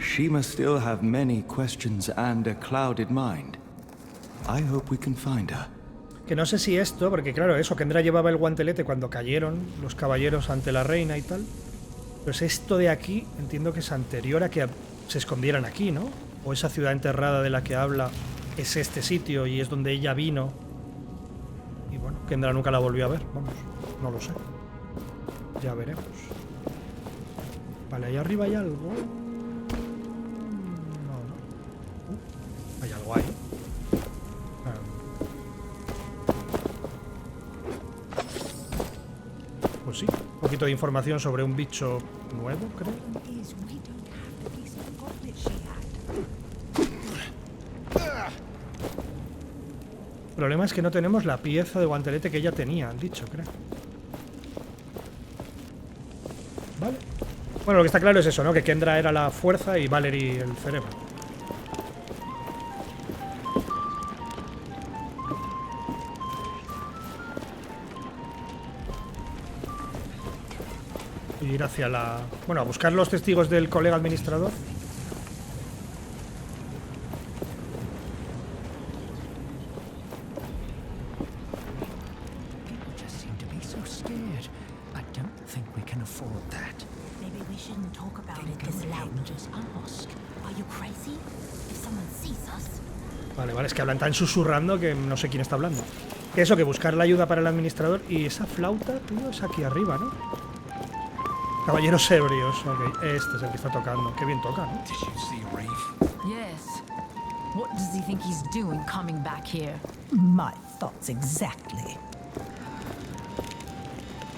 She must still have many questions and a clouded mind. I hope we can find her. Que no sé si esto, porque claro, eso, Kendra llevaba el guantelete cuando cayeron los caballeros ante la reina y tal. Pues esto de aquí, entiendo que es anterior a que se escondieran aquí, ¿no? O esa ciudad enterrada de la que habla es este sitio y es donde ella vino. Y bueno, Kendra nunca la volvió a ver, vamos, no lo sé. Ya veremos. Vale, ahí arriba hay algo. No. Hay algo ahí. Pues sí, un poquito de información sobre un bicho nuevo, creo. El problema es que no tenemos la pieza de guantelete que ella tenía, han dicho, creo. Vale. Bueno, lo que está claro es eso, ¿no? Que Kendra era la fuerza y Valerie el cerebro. Y ir hacia la... Bueno, a buscar los testigos del colega administrador. Vale, es que hablan tan susurrando que no sé quién está hablando. Que eso, que buscar la ayuda para el administrador. Y esa flauta, tío, es aquí arriba, ¿no? Caballeros ebrios, ok. Este es el que está tocando. Qué bien toca, ¿no? Yes. What does he think he's doing coming back here? My thoughts exactly.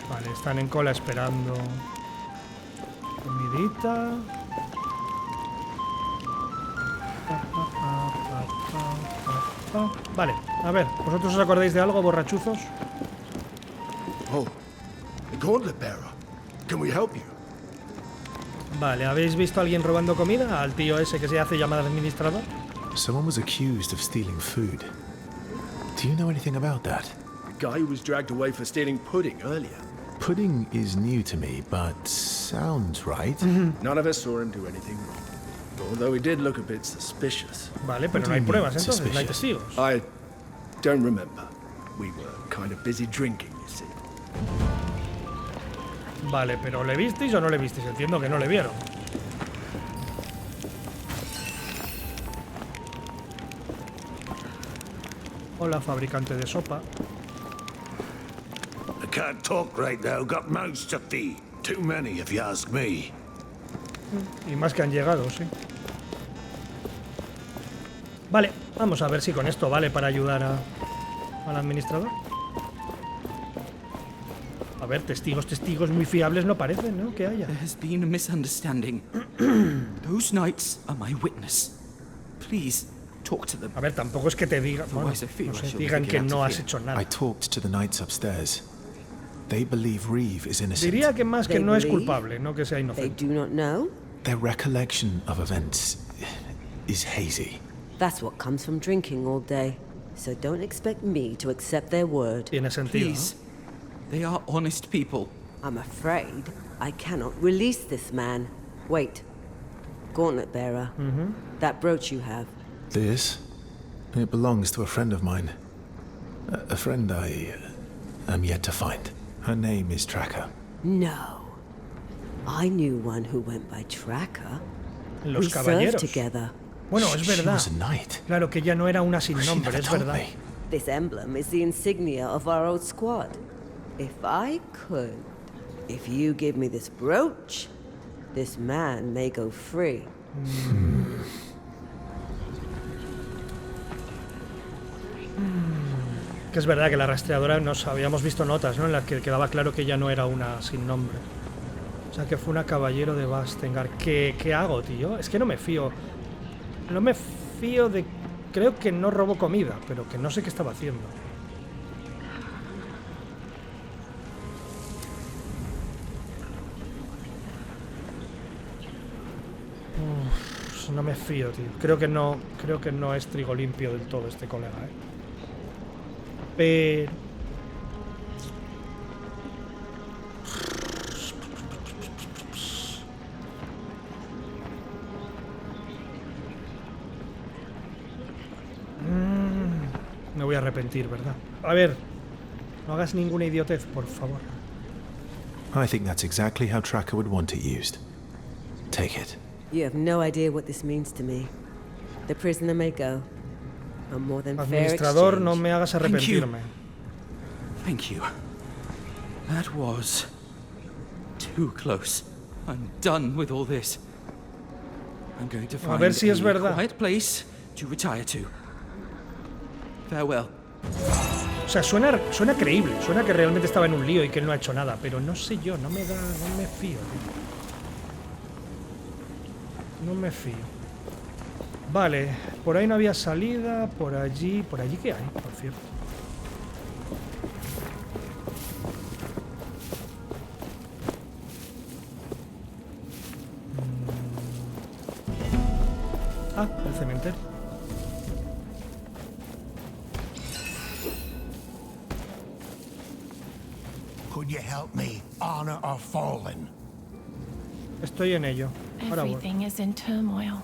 Vale, están en cola esperando. Comidita. Vale, a ver, ¿vosotros os acordáis de algo, borrachuzos? Oh, the gauntlet bearer. Can we help you? Vale, ¿habéis visto a alguien robando comida? Al tío ese que se hace llamar administrador. Someone was accused of stealing food. Do you know anything about that? The guy who was dragged away for stealing pudding earlier. Pudding is new to me, but sounds right. None of us saw him do anything wrong. Although he did look a bit suspicious. Vale, pero no hay pruebas entonces, no hay testigos. I don't remember. We were kind of busy drinking, you see. Vale, pero ¿le visteis o no le visteis? Entiendo que no le vieron. Hola, fabricante de sopa. I can't talk right now. Got mouths to feed. Too many, if you ask me. Y más que han llegado, sí. Vale, vamos a ver si con esto vale para ayudar al administrador. A ver, testigos muy fiables no parecen, ¿no? Que haya. There has been a misunderstanding. Those knights are my witness. Please, talk to them. A ver, tampoco es que te digan, bueno, no sé, digan que no has hecho nada. I talked to the knights upstairs. They believe Reeve is innocent. Diría que más que no es culpable, no que sea inocente. They do not know? Their recollection of events is hazy. That's what comes from drinking all day. So don't expect me to accept their word. Tiene sentido. Please. They are honest people. I'm afraid I cannot release this man. Wait. Gauntlet bearer. That brooch you have. This? It belongs to a friend of mine. A friend I am yet to find. Her name is Tracker. No. I knew one who went by Tracker. Los we caballeros. served together. Bueno, es verdad. She was a knight. Claro que ya no era una sin nombre, es verdad. This emblem is the insignia of our old squad. If I could, if you give me this brooch, this man may go free. Que es verdad que la rastreadora nos habíamos visto notas, ¿no? En las que quedaba claro que ya no era una sin nombre. O sea, que fue una caballero de Bastengar. ¿Qué hago, tío? Es que no me fío. No me fío de... Creo que no robó comida, pero que no sé qué estaba haciendo. No me fío, tío. Creo que no es trigo limpio del todo este colega, ¿eh? Pero... Me voy a arrepentir, ¿verdad? A ver, no hagas ninguna idiotez, por favor. I think that's exactly how Tracker would want it used. Take it. You have no idea what this means to me. The prisoner may go. A more than fair Administrador, exchange. no me hagas arrepentirme. Thank you. That was too close. I'm done with all this. I'm going to find A ver si es verdad. quiet place to retire to. Farewell. O sea, suena creíble. Suena que realmente estaba en un lío y que él no ha hecho nada. Pero no sé yo, no me fío, tío. No me fío. Vale, por ahí no había salida. Por allí ¿qué hay? Por cierto. Ah, el cementerio. Could you help me? Honor or fallen? Estoy en ello. Ahora voy. Everything is in turmoil.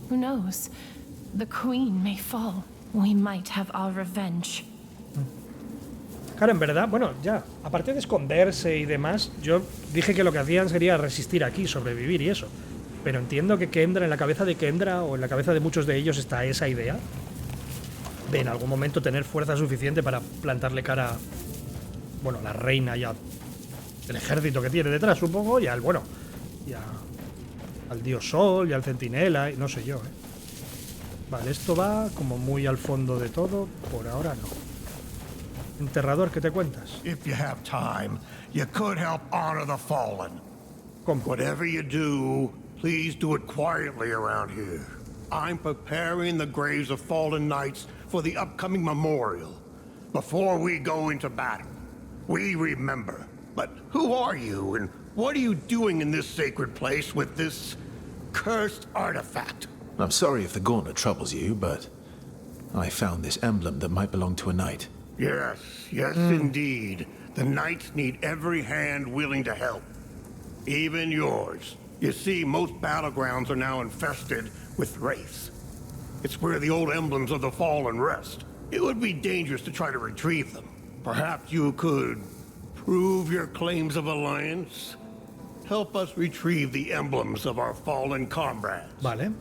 Who knows? The Queen may fall. We might have our revenge. Claro, en verdad, bueno, ya, aparte de esconderse y demás, yo dije que lo que hacían sería resistir aquí, sobrevivir y eso. Pero entiendo que Kendra, en la cabeza de Kendra o en la cabeza de muchos de ellos está esa idea de en algún momento tener fuerza suficiente para plantarle cara, bueno, a la reina y al ejército que tiene detrás, supongo, y al, bueno, y al dios Sol y al centinela, y no sé yo, Vale, esto va como muy al fondo de todo. Por ahora no. Enterrador, ¿qué te cuentas? If you have time, you could help honor the fallen. Whatever you do, please do it quietly around here. I'm preparing the graves of fallen knights for the upcoming memorial. Before we go into battle, we remember. But who are you, and what are you doing in this sacred place with this cursed artifact? I'm sorry if the gauntlet troubles you, but I found this emblem that might belong to a knight. Yes, indeed. The knights need every hand willing to help. Even yours. You see, most battlegrounds are now infested with wraiths. It's where the old emblems of the fallen rest. It would be dangerous to try to retrieve them. Perhaps you could prove your claims of alliance? Help us retrieve the emblems of our fallen comrades. Vale.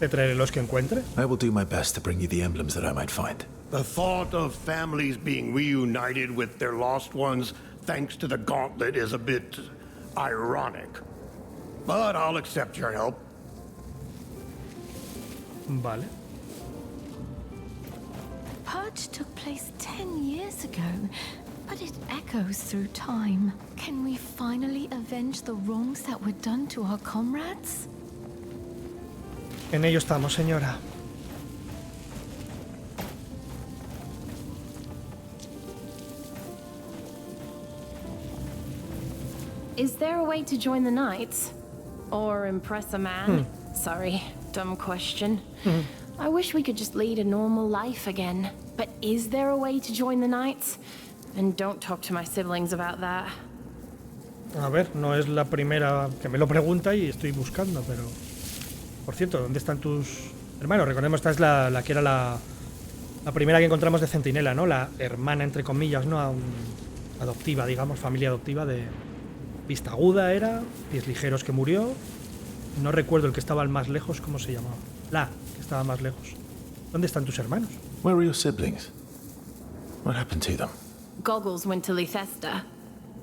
Te traeré los que encuentre. I will do my best to bring you the emblems that I might find. The thought of families being reunited with their lost ones thanks to the gauntlet is a bit ironic. But I'll accept your help. Vale. Purge took place 10 years ago, but it echoes through time. Can we finally avenge the wrongs that were done to our comrades? En ello estamos, señora. Is there a way to join the Knights? Or impress a man? Sorry, dumb question. I wish we could just lead a normal life again. But is there a way to join the Knights? And don't talk to my siblings about that. A ver, no es la primera que me lo pregunta y estoy buscando, pero... Por cierto, ¿dónde están tus hermanos? Recordemos, esta es la que era la primera que encontramos de Centinela, ¿no? La hermana, entre comillas, ¿no? Adoptiva, digamos, familia adoptiva de... Vista aguda era, pies ligeros que murió. No recuerdo el que estaba al más lejos, ¿cómo se llamaba? La que estaba más lejos. ¿Dónde están tus hermanos? Where are your siblings? What happened to them? Goggles went to Lythesta.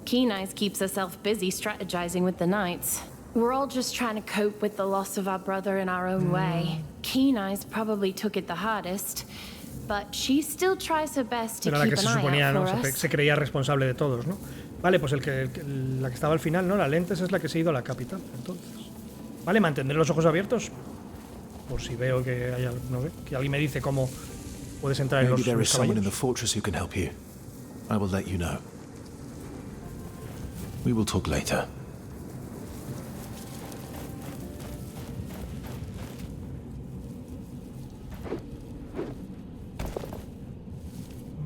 Keen Eyes keeps herself busy strategizing with the Knights. We're all just trying to cope with the loss of our brother in our own way. Keen Eyes probably took it the hardest, but she still tries her best to Era la keep que se an eye suponía, out ¿no? for us. Se creía responsable de todos, ¿no? Vale, pues la que estaba al final, ¿no? La Lentes es la que se ha ido a la capital, entonces. Vale, mantendré los ojos abiertos por si veo que hay no sé, que alguien me dice cómo puedes entrar en Maybe los there is someone in caballeros. the fortress who can help you. I will let you know. We will talk later.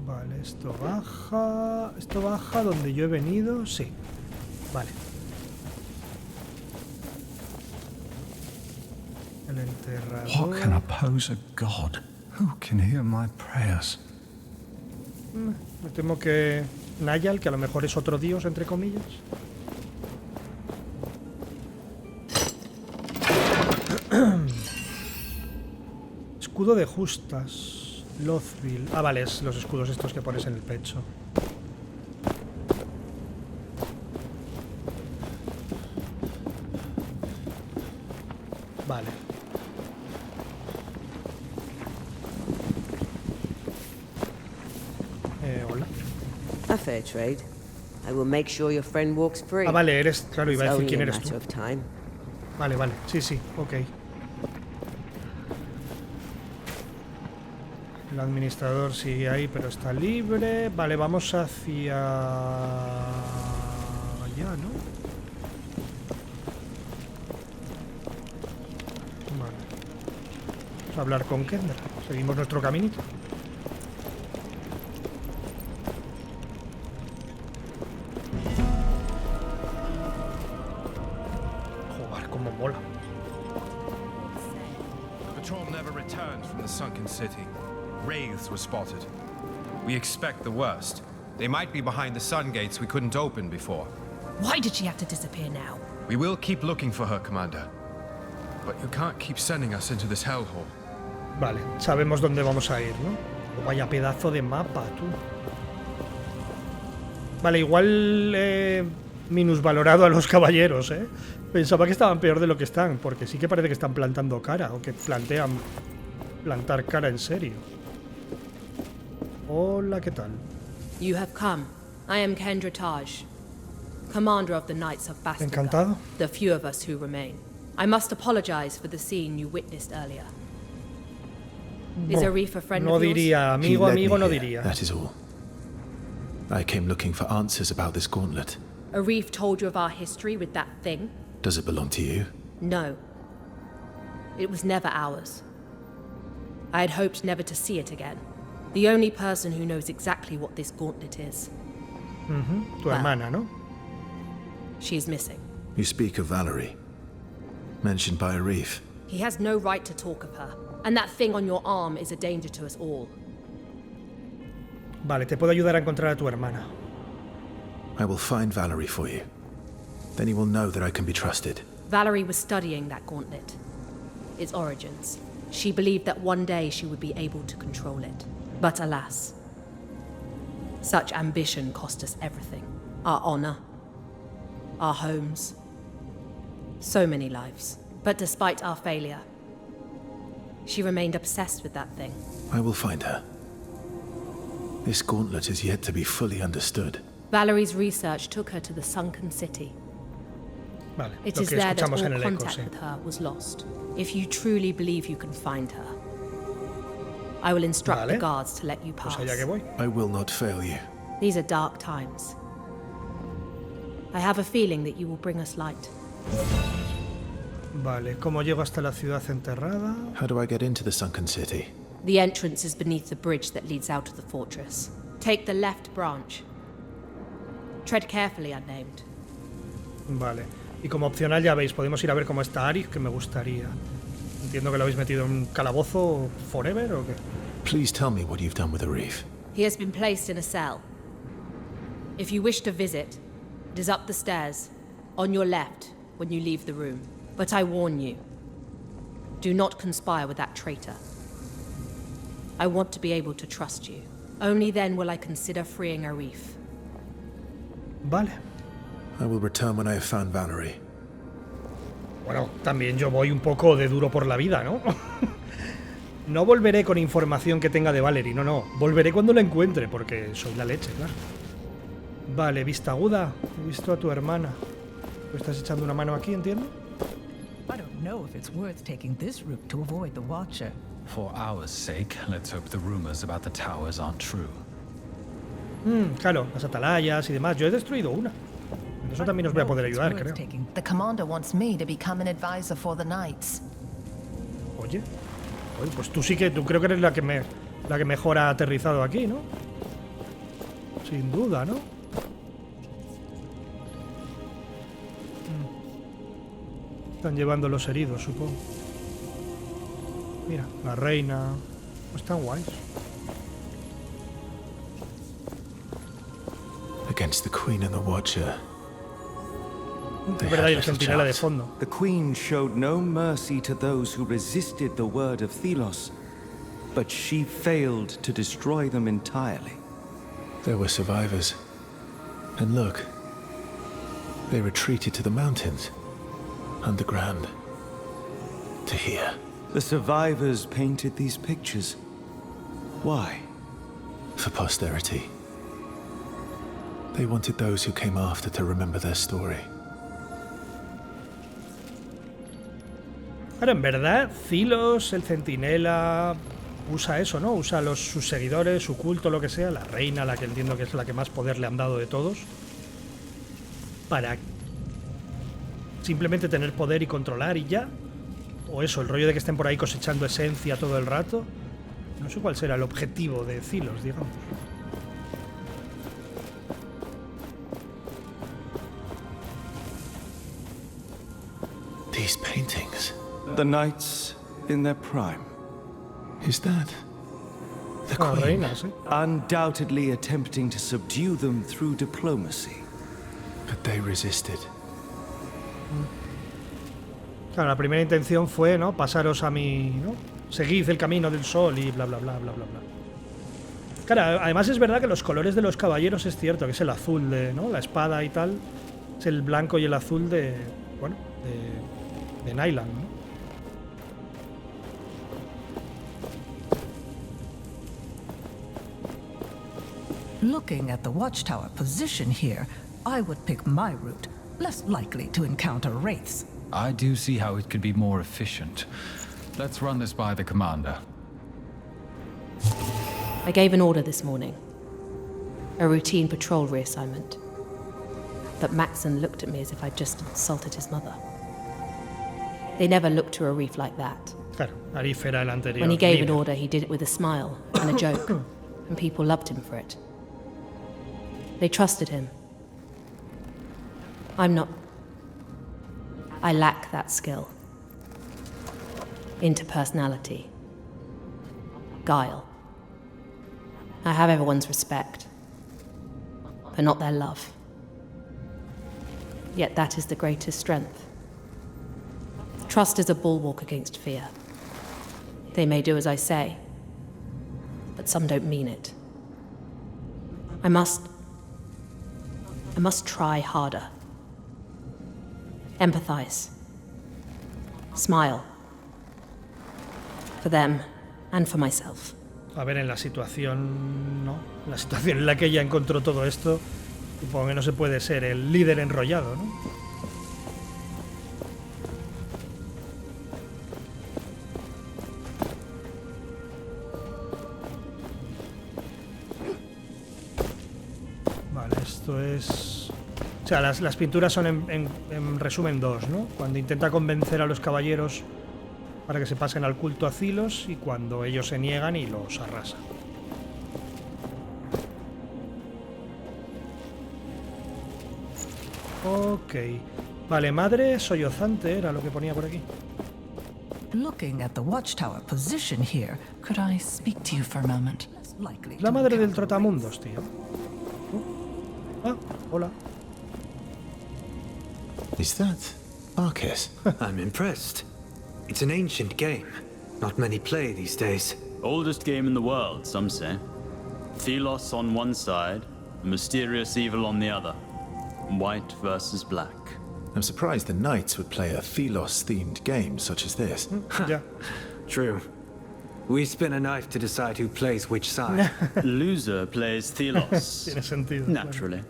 Vale, esto baja... ¿Esto baja donde yo he venido? Sí. Vale. El enterrador... What can oppose a god? Who can hear my prayers? Me temo que... Nayal, que a lo mejor es otro dios, entre comillas. Escudo de justas. Lothville. Ah, vale, es los escudos estos que pones en el pecho. Vale. Hola. A fair trade. I will make sure your friend walks free. Ah, vale, eres... Claro, iba a decir It's quién only a eres tú. matter of time. Vale, vale. Sí, sí, ok. El administrador sigue ahí, pero está libre. Vale, vamos hacia... allá, ¿no? Vale. Vamos a hablar con Kendra. Seguimos nuestro caminito. Joder, cómo mola. Patrol never returned from the sunken city. Wraiths were spotted. We expect the worst. They might be behind the sun gates we couldn't open before. Why did she have to disappear now? We will keep looking for her, Commander. But you can't keep sending us into this hellhole. Vale, sabemos dónde vamos a ir, ¿no? Oh, vaya pedazo de mapa, tú. Vale, igual minusvalorado a los caballeros, ¿eh? Pensaba que estaban peor de lo que están, porque sí que parece que están plantando cara, o que plantean Plantar cara en serio. Hola, ¿qué tal? You have come. I am Kendra Taj, commander of the Knights of Bastards. Encantado. The few of us who remain. I must apologize for the scene you witnessed earlier. Is Arif a friend No of yours? diría, amigo, amigo, no diría. That is all. I came looking for answers about this gauntlet. Arif told you of our history with that thing? Does it belong to you? No. It was never ours. I had hoped never to see it again. The only person who knows exactly what this gauntlet is. Tu hermana, ¿no? She is missing. You speak of Valerie, mentioned by Arif. He has no right to talk of her. And that thing on your arm is a danger to us all. Vale, te puedo ayudar a encontrar a tu hermana. I will find Valerie for you. Then you will know that I can be trusted. Valerie was studying that gauntlet. Its origins. She believed that one day she would be able to control it. But alas, such ambition cost us everything. Our honor, our homes, so many lives. But despite our failure, she remained obsessed with that thing. I will find her. This gauntlet is yet to be fully understood. Valerie's research took her to the sunken city. Vale, It lo is que there that escuchamos all en el eco, contact sí. with her was lost. If you truly believe you can find her, I will instruct the guards to let you pass. Pues allá que voy. I will not fail you. These are dark times. I have a feeling that you will bring us light. Vale, ¿cómo llego hasta la ciudad enterrada? How do I get into the sunken city? The entrance is beneath the bridge that leads out of the fortress. Take the left branch. Tread carefully, unnamed. Vale. Y como opcional ya veis, podemos ir a ver cómo está Arif, que me gustaría. Entiendo que lo habéis metido en un calabozo forever, ¿o qué? Please tell me what you've done with Arif. He has been placed in a cell. If you wish to visit, it is up the stairs, on your left, when you leave the room. But I warn you, do not conspire with that traitor. I want to be able to trust you. Only then will I consider freeing Arif. Vale. I will return when I have found Valerie. Bueno, también yo voy un poco de duro por la vida, ¿no? No volveré con información que tenga de Valerie, no. Volveré cuando la encuentre, porque soy la leche, claro. Vale, vista aguda. He visto a tu hermana. ¿Tú estás echando una mano aquí, entiendo? I don't know if it's worth taking this route to avoid the Watcher. For our sake, let's hope the rumors about the towers aren't true. Claro, las atalayas y demás. Yo he destruido una. En eso también os voy a poder ayudar, creo. The commander wants me to become an advisor for the Knights. Oye, pues tú sí que, tú creo que eres la que mejor ha aterrizado aquí, ¿no? Sin duda, ¿no? Están llevando los heridos, supongo. Mira, la reina. Están guays. Against the Queen and the Watcher. Es verdad, y el centinela de fondo. The Queen showed no mercy to those who resisted the word of Thelos, but she failed to destroy them entirely. There were survivors. And look, they retreated to the mountains, underground, to here. The survivors painted these pictures. Why? For posterity. They wanted those who came after to remember their story. Ahora, en verdad, Thelos, el centinela, usa eso, ¿no? Usa sus seguidores, su culto, lo que sea, la reina, la que entiendo que es la que más poder le han dado de todos, para simplemente tener poder y controlar y ya. O eso, el rollo de que estén por ahí cosechando esencia todo el rato. No sé cuál será el objetivo de Thelos, digamos. These paintings. The knights in their prime. Is that the Queen? Queen? Reina, sí. Undoubtedly attempting to subdue them through diplomacy. But they resisted. Claro, la primera intención fue, ¿no? Pasaros a mi, ¿no? Seguid el camino del sol y bla, bla, bla, bla, bla, bla. Claro, además es verdad que los colores de los caballeros es cierto, que es el azul de, ¿no? La espada y tal. Es el blanco y el azul de, bueno, de Nyland, ¿no? Looking at the watchtower position here, I would pick my route. Less likely to encounter wraiths. I do see how it could be more efficient. Let's run this by the commander. I gave an order this morning. A routine patrol reassignment. But Maxon looked at me as if I'd just insulted his mother. They never looked to a reef like that. Claro, Arif era el anterior. When he gave an order, he did it with a smile and a joke, and people loved him for it. They trusted him. I'm not. I lack that skill. Interpersonality. Guile. I have everyone's respect, but not their love. Yet that is the greatest strength. Trust is a bulwark against fear. They may do as I say, but some don't mean it. I must try harder. Empathize. Smile. For them and for myself. A ver, en la situación, ¿no? La situación en la que ella encontró todo esto, supongo que no se puede ser el líder enrollado, ¿no? Vale, esto es... O sea, las pinturas son en resumen dos, ¿no? Cuando intenta convencer a los caballeros para que se pasen al culto a Zilos y cuando ellos se niegan y los arrasa. Ok. Vale, madre sollozante era lo que ponía por aquí. Looking at the watchtower position here, could I speak to you for a moment? La madre del trotamundos, tío. Ah, hola. Is that Arceus? I'm impressed. It's an ancient game. Not many play these days. Oldest game in the world, some say. Thelos on one side, a mysterious evil on the other. White versus black. I'm surprised the Knights would play a Thelos-themed game such as this. Yeah. True. We spin a knife to decide who plays which side. Loser plays Thelos. Tiene sentido. Naturally.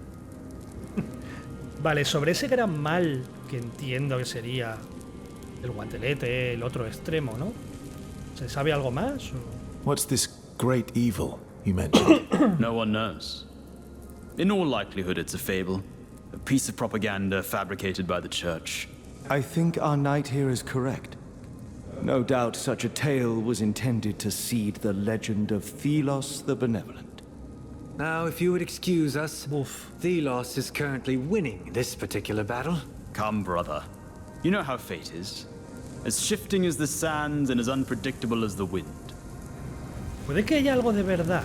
Vale, sobre ese gran mal que entiendo que sería el guantelete, el otro extremo, ¿no? ¿Se sabe algo más? O... What's this great evil you mentioned? No one knows. In all likelihood, it's a fable. A piece of propaganda fabricated by the church. I think our knight here is correct. No doubt such a tale was intended to seed the legend of Thelos the Benevolent. Now, if you would excuse us, Thelos is currently winning this particular battle. Come, brother. You know how fate is. As shifting as the sands and as unpredictable as the wind. Puede que haya algo de verdad,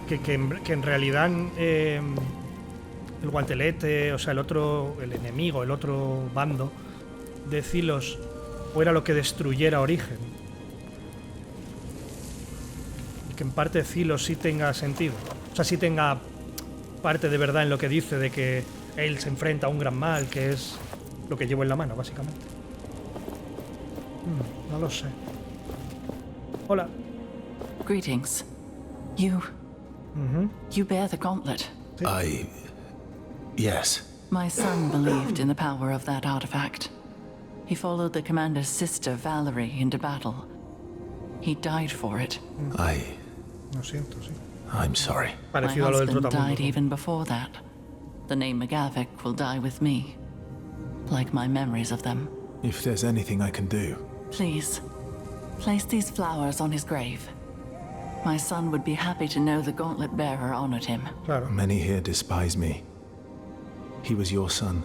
tío. Que en realidad el guantelete, o sea, el enemigo, el otro bando de Zilos fuera lo que destruyera Origen. Y que en parte Zilos sí tenga sentido. O sea, sí tenga parte de verdad en lo que dice de que él se enfrenta a un gran mal, que es lo que llevo en la mano, básicamente. No lo sé. Hola. Greetings. You bear the gauntlet. Yes. My son believed in the power of that artifact. He followed the commander's sister, Valerie, into battle. He died for it. Lo siento, sí. I'm sorry. My husband died even before that. The name McGavick will die with me. Like my memories of them. If there's anything I can do. Please, place these flowers on his grave. My son would be happy to know the gauntlet bearer honored him. Claro. Many here despise me. He was your son.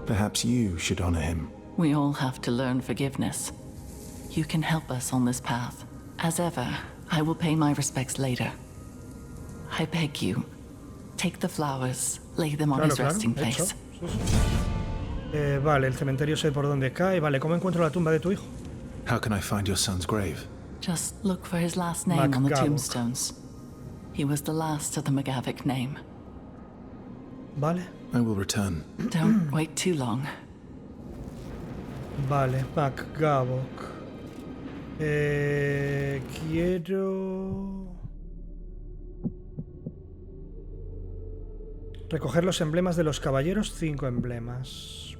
Perhaps you should honor him. We all have to learn forgiveness. You can help us on this path. As ever, I will pay my respects later. I beg you, take the flowers, lay them on his resting place. Vale, el cementerio sé por dónde cae. Vale, ¿cómo encuentro la tumba de tu hijo? How can I find your son's grave? Just look for his last name on the tombstones. He was the last of the McGavick name. Vale. I will return. Don't wait too long. Vale, McGavick. Quiero... Recoger los emblemas de los caballeros, 5 emblemas.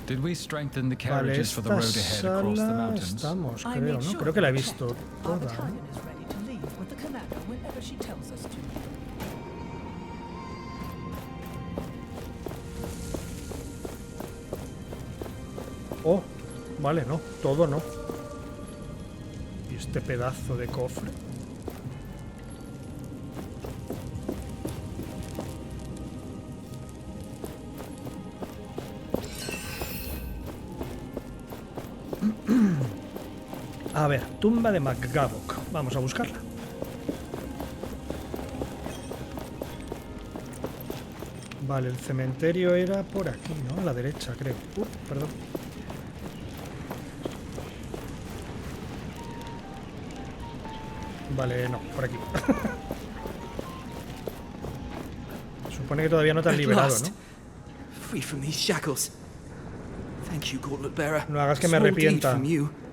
Did we strengthen the Vale, carriages for the road esta ahead across the sala mountains? estamos, creo, ¿no? Creo que la he visto toda, ¿no? Oh, vale, no, todo no. Y este pedazo de cofre. A ver, tumba de MacGavock. Vamos a buscarla. Vale, el cementerio era por aquí, ¿no? A la derecha, creo. Perdón. Vale, no, por aquí. Supone que todavía no te han liberado, ¿no? Free from these shackles. Thank you, Gauntlet Bearer. No hagas que me arrepienta.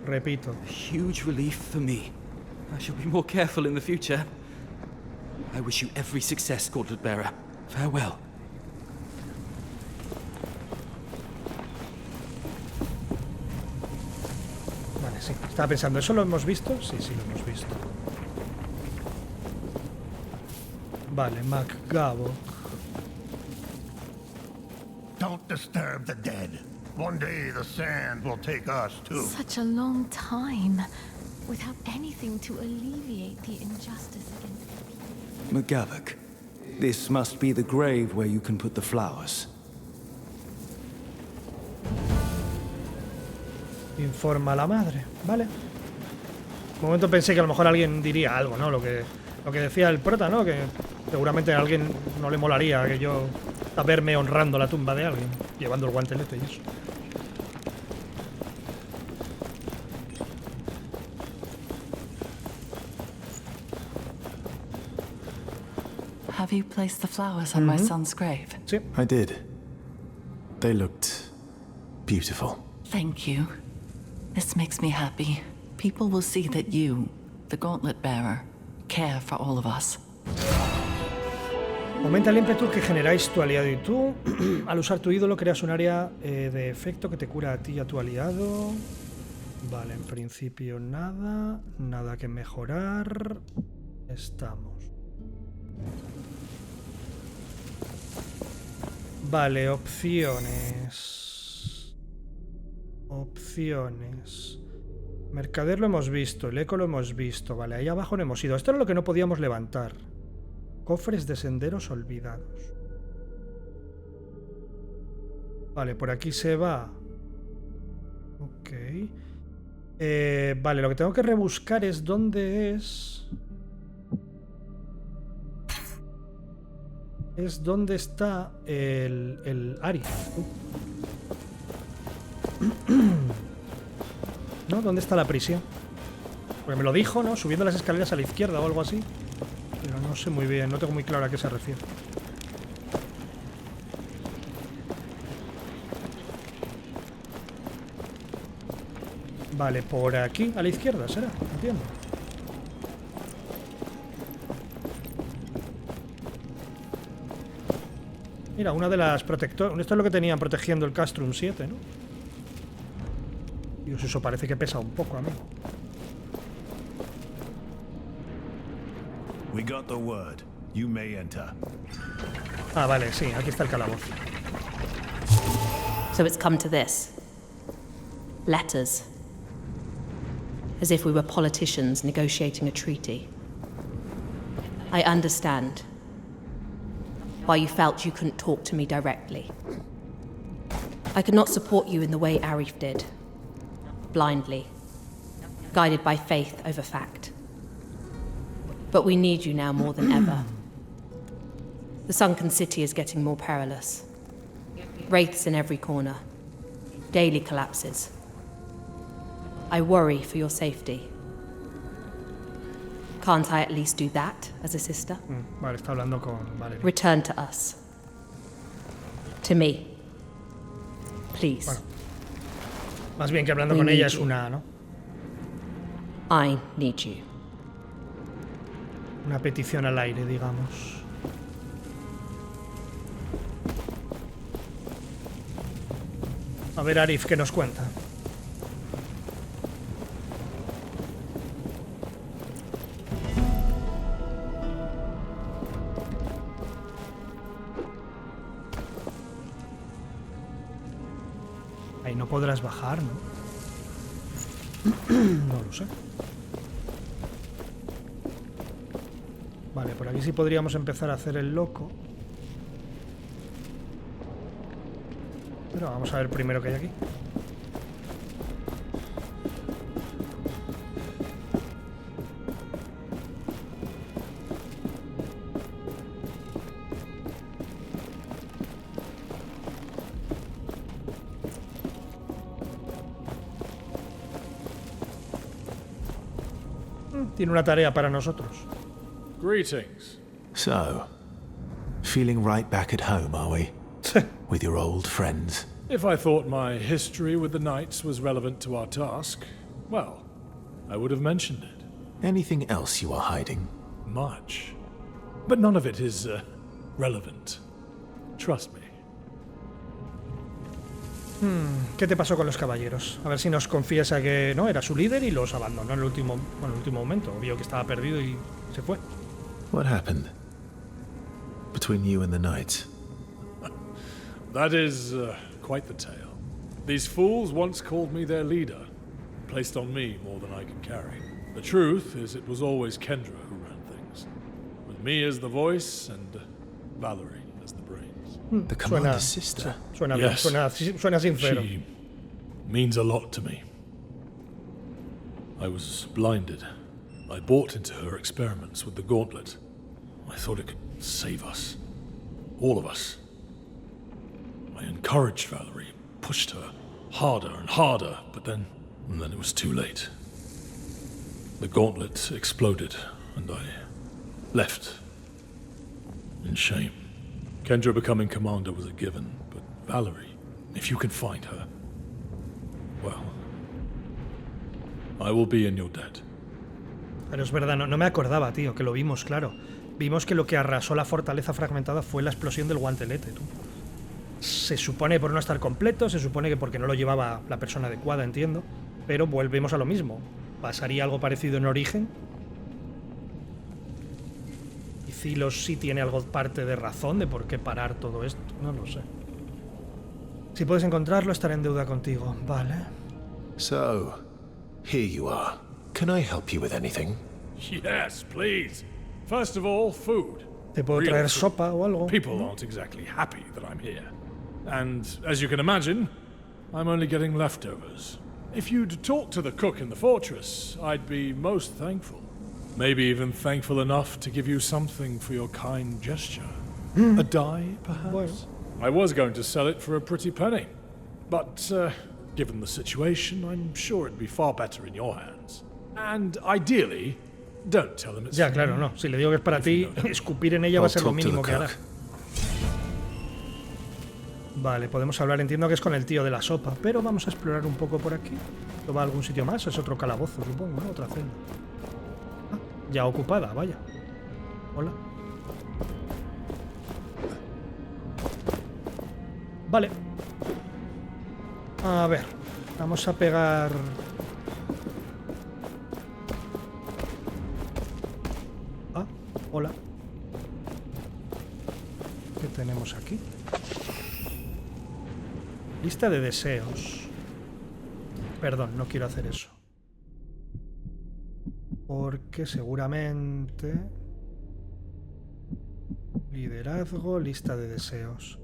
Repito. Huge relief for me. I shall be more careful in the future. I wish you every success, Gauntlet Bearer. Farewell. Vale, sí. Estaba pensando, ¿eso lo hemos visto? Sí, sí, lo hemos visto. Vale, MacGavock. Don't disturb the dead. One day the sand will take us too. Such a long time without anything to alleviate the injustice against the people. MacGavock, this must be the grave where you can put the flowers. Informa a la madre. Vale. Un momento pensé que a lo mejor alguien diría algo, ¿no? Lo que decía el prota, ¿no? Que seguramente a alguien no le molaría que yo a verme honrando la tumba de alguien, llevando el guantelete y eso. Have you placed the flowers on my son's grave? Sí. I did. They looked beautiful. Thank you. This makes me happy. People will see that you, the Gauntlet Bearer, care for all of us. Aumenta el ímpetu que generáis tu aliado y tú. Al usar tu ídolo creas un área de efecto que te cura a ti y a tu aliado. Vale, en principio nada. Nada que mejorar. Estamos. Vale, opciones. Opciones. Mercader lo hemos visto, el eco lo hemos visto. Vale, ahí abajo no hemos ido. Esto era lo que no podíamos levantar. Cofres de senderos olvidados. Vale, por aquí se va. Ok. Vale, lo que tengo que rebuscar es dónde es... Es dónde está el área. ¿No? ¿Dónde está la prisión? Porque me lo dijo, ¿no? Subiendo las escaleras a la izquierda o algo así. Pero no sé muy bien, no tengo muy claro a qué se refiere. Vale, por aquí, a la izquierda, ¿será? Entiendo. Mira, una de las protectoras... Esto es lo que tenían protegiendo el Castrum 7, ¿no? Dios, eso parece que pesa un poco a mí. We got the word. You may enter. Ah, vale, sí, aquí está el calabozo. So it's come to this. Letters. As if we were politicians negotiating a treaty. I understand why you felt you couldn't talk to me directly. I could not support you in the way Arif did. Blindly. Guided by faith over fact. But we need you now more than ever. The sunken city is getting more perilous. Wraiths in every corner. Daily collapses. I worry for your safety. Can't I at least do that as a sister? Vale, está hablando con Valerie. Return to us. To me. Please. Bueno, más bien que hablando con ella es una, ¿no? I need you. Una petición al aire, digamos. A ver, Arif, ¿qué nos cuenta? Ahí no podrás bajar, ¿no? No lo sé. Vale, por aquí sí podríamos empezar a hacer el loco. Pero vamos a ver primero qué hay aquí. Tiene una tarea para nosotros. Greetings. So, feeling right back at home, are we? With your old friends? If I thought my history with the Knights was relevant to our task, well, I would have mentioned it. Anything else you are hiding? Much. But none of it is relevant. Trust me. ¿Qué te pasó con los caballeros? A ver si nos confiesa que no era su líder y los abandonó en el último momento. Vio que estaba perdido y se fue. What happened between you and the Knights? That is quite the tale. These fools once called me their leader, placed on me more than I could carry. The truth is it was always Kendra who ran things, with me as the voice and Valerie as the brains. The commander's sister? Suena yes. bien, suena sincero. She means a lot to me. I was blinded. I bought into her experiments with the gauntlet. I thought it could save us. All of us. I encouraged Valerie, pushed her harder and harder, but then it was too late. The gauntlet exploded, and I left in shame. Kendra becoming commander was a given, but Valerie, if you can find her, well, I will be in your debt. Pero es verdad, no me acordaba, tío, que lo vimos, claro. Vimos que lo que arrasó la fortaleza fragmentada fue la explosión del guantelete, tú. Se supone por no estar completo, se supone que porque no lo llevaba la persona adecuada, entiendo. Pero volvemos a lo mismo. ¿Pasaría algo parecido en origen? Y Zilos sí tiene algo parte de razón de por qué parar todo esto. No lo sé. Si puedes encontrarlo, estaré en deuda contigo. Vale. So, here you are. Can I help you with anything? Yes, please. First of all, food. ¿Te puedo traer sopa o algo? People aren't exactly happy that I'm here. And, as you can imagine, I'm only getting leftovers. If you'd talk to the cook in the fortress, I'd be most thankful. Maybe even thankful enough to give you something for your kind gesture. A die, perhaps? Bueno. I was going to sell it for a pretty penny. But, given the situation, I'm sure it'd be far better in your hands. And, ideally, don't tell him it's Ya, claro, no. Si le digo que es para ti, escupir en ella va a ser lo mínimo que hará. Vale, podemos hablar, entiendo que es con el tío de la sopa, pero vamos a explorar un poco por aquí. ¿No va a algún sitio más? Es otro calabozo, supongo, ¿no? Otra celda. Ah, ya ocupada, vaya. Hola. Vale. A ver, vamos a pegar... Ah, hola. ¿Qué tenemos aquí? Lista de deseos. Perdón, no quiero hacer eso. Porque seguramente... Liderazgo, lista de deseos.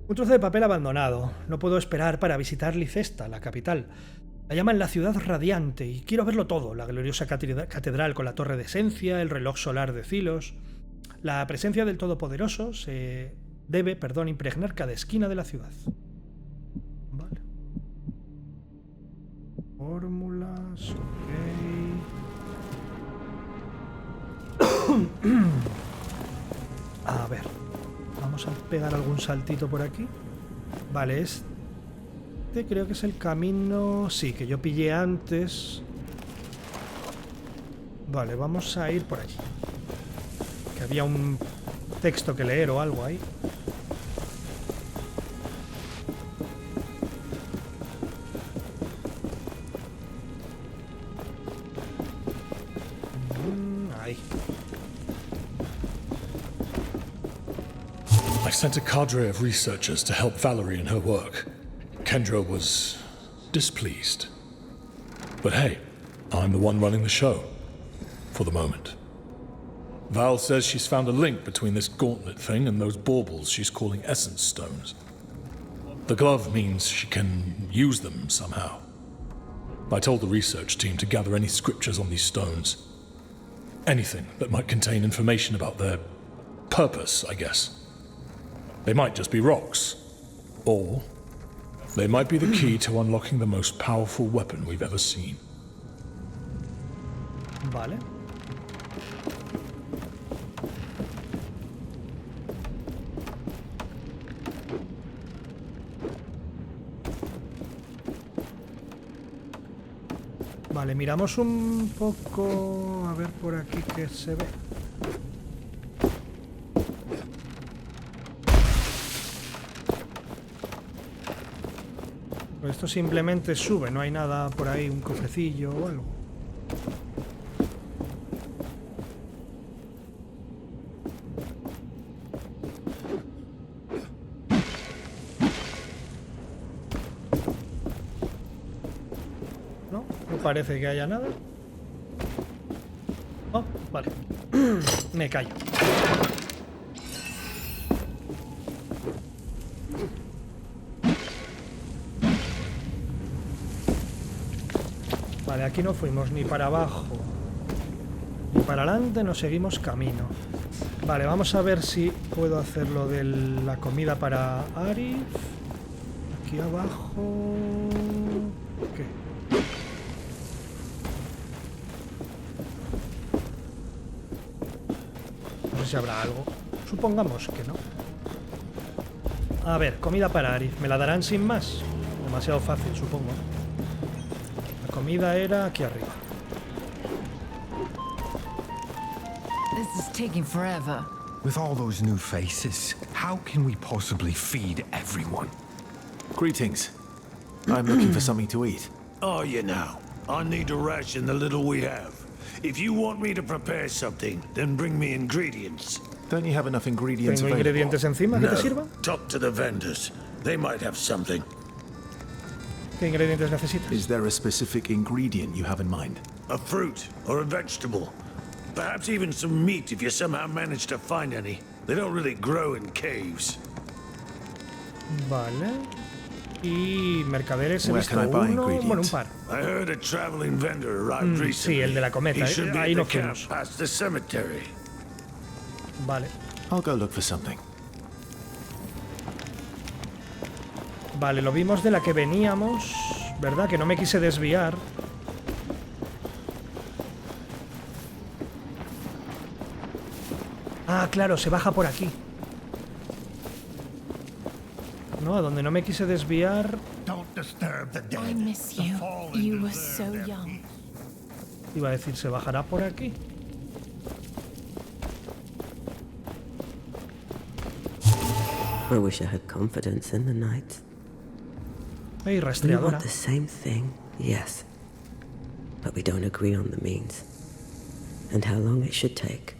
Un trozo de papel abandonado. No puedo esperar para visitar Licesta, la capital. La llaman la ciudad radiante y quiero verlo todo. La gloriosa catedral con la torre de esencia, el reloj solar de Zilos. La presencia del Todopoderoso se debe, impregnar cada esquina de la ciudad. Vale. Fórmulas, ok. A ver, vamos a pegar algún saltito por aquí. Vale, este creo que es el camino... Sí, que yo pillé antes. Vale, vamos a ir por allí. Que había un texto que leer o algo ahí. Ahí. I sent a cadre of researchers to help Valerie in her work. Kendra was displeased. But hey, I'm the one running the show. For the moment. Val says she's found a link between this gauntlet thing and those baubles she's calling essence stones. The glove means she can use them somehow. I told the research team to gather any scriptures on these stones. Anything that might contain information about their purpose, I guess. They might just be rocks. Or they might be the key to unlocking the most powerful weapon we've ever seen. Vale. Vale, miramos un poco... A ver por aquí qué se ve. Pues esto simplemente sube, no hay nada por ahí, un cofrecillo o algo. No parece que haya nada. Oh, vale. Me callo. Vale, aquí no fuimos ni para abajo ni para adelante, nos seguimos camino. Vale, vamos a ver si puedo hacer lo de la comida para Arif. Aquí abajo... ¿Qué? No sé si habrá algo. Supongamos que no. A ver, comida para Arif. ¿Me la darán sin más? Demasiado fácil, supongo. La comida era aquí arriba. This is taking forever. With all those new faces, how can we possibly feed everyone? Greetings. I'm looking for something to eat. Are you now? I need to ration the little we have. If you want me to prepare something, then bring me ingredients. Don't you have enough ingredients ¿Tengo ingredientes encima que te sirva? Talk to the vendors. They might have something. ¿Qué ingredientes necesitas? Is there a specific ingredient you have in mind? A fruit or a vegetable. Perhaps even some meat if you somehow manage to find any. They don't really grow in caves. Vale. Y mercaderes he visto uno, bueno, un par. I heard a traveling vendor arrived recently. Sí, el de la cometa. He should be Ahí at no the camp fuimos. past the cemetery. Vale. I'll go look for something. Vale, lo vimos de la que veníamos, ¿verdad? Que no me quise desviar. Ah, claro, se baja por aquí. No, a donde no me quise desviar. I miss you. You were so young. Iba a decir, ¿se bajará por aquí? I wish I had confidence in the night. Hey, We rastreadora. want the same thing, yes. But we don't agree on the means. And how long it should take.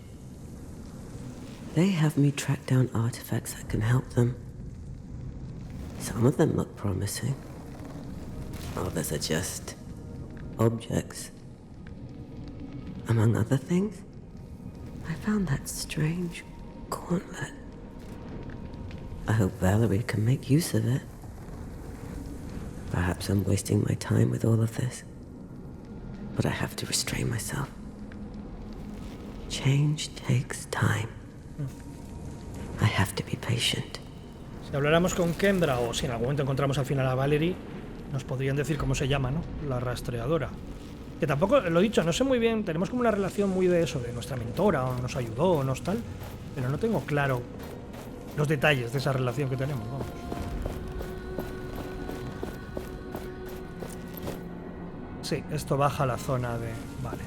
They have me track down artifacts that can help them. Some of them look promising. Others are just objects. Among other things, I found that strange gauntlet. I hope Valerie can make use of it. Perhaps I'm wasting my time with all of this. But I have to restrain myself. Change takes time. I have to be patient. Si habláramos con Kendra o si en algún momento encontramos al final a Valerie, nos podrían decir cómo se llama, ¿no? La rastreadora. Que tampoco, lo he dicho, no sé muy bien, tenemos como una relación muy de eso, de nuestra mentora, o nos ayudó, o nos tal, pero no tengo claro los detalles de esa relación que tenemos, vamos. Sí, esto baja la zona de... Vale.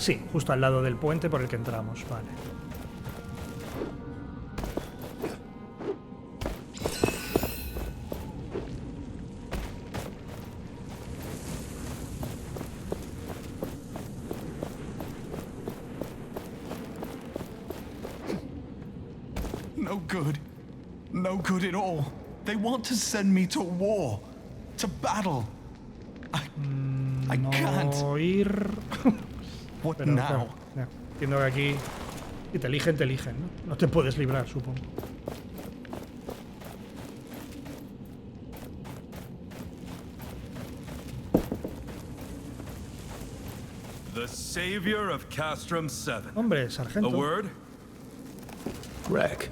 Sí, justo al lado del puente por el que entramos, vale. No good. No good at all. They want to send me to war. To battle. I can't. Ir. What Pero, now? claro, ya, entiendo que aquí si te eligen, ¿no? No te puedes librar, supongo. The savior of Castrum 7. Hombre, sargento. A word? Greg,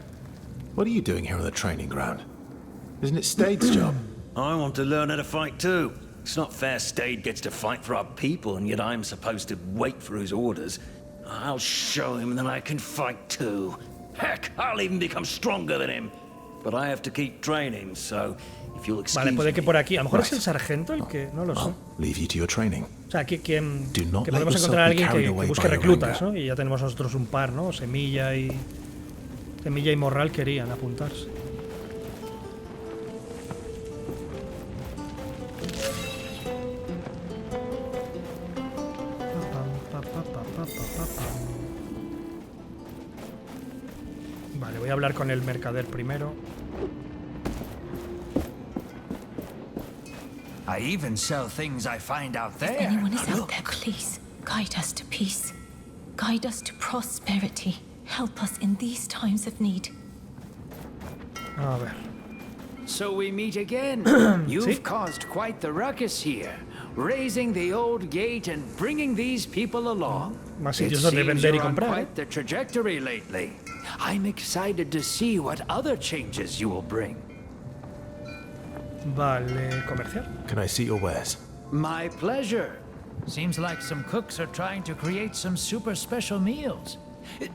what are you doing here on the training ground? Isn't it Stade's job? I want to learn how to fight too. It's not fair Stade gets to fight for our people, and yet I'm supposed to wait for his orders. I'll show him that I can fight too. Heck, I'll even become stronger than him. But I have to keep training, so if you'll excuse Vale, puede que por aquí. A lo mejor Right. es el sargento el que. No lo sé. Leave you to your training. O sea, que not let podemos yourself encontrar a be alguien carried que away busque by your reclutas, anger. ¿no? Y ya tenemos nosotros un par, ¿no? Semilla y Morral querían apuntarse. Vale, voy a hablar con el mercader primero. I even sell things I find out there. If anyone is out there, please guide us to peace. Guide us to prosperity. Help us in these times of need. A ver. So we meet again. You've caused quite the ruckus here, raising the old gate and bringing these people along. Más It sitios donde seems vender y you're on comprar, ¿eh? quite the trajectory lately. I'm excited to see what other changes you will bring. Vale, comercial. Can I see your wares? My pleasure. Seems like some cooks are trying to create some super special meals.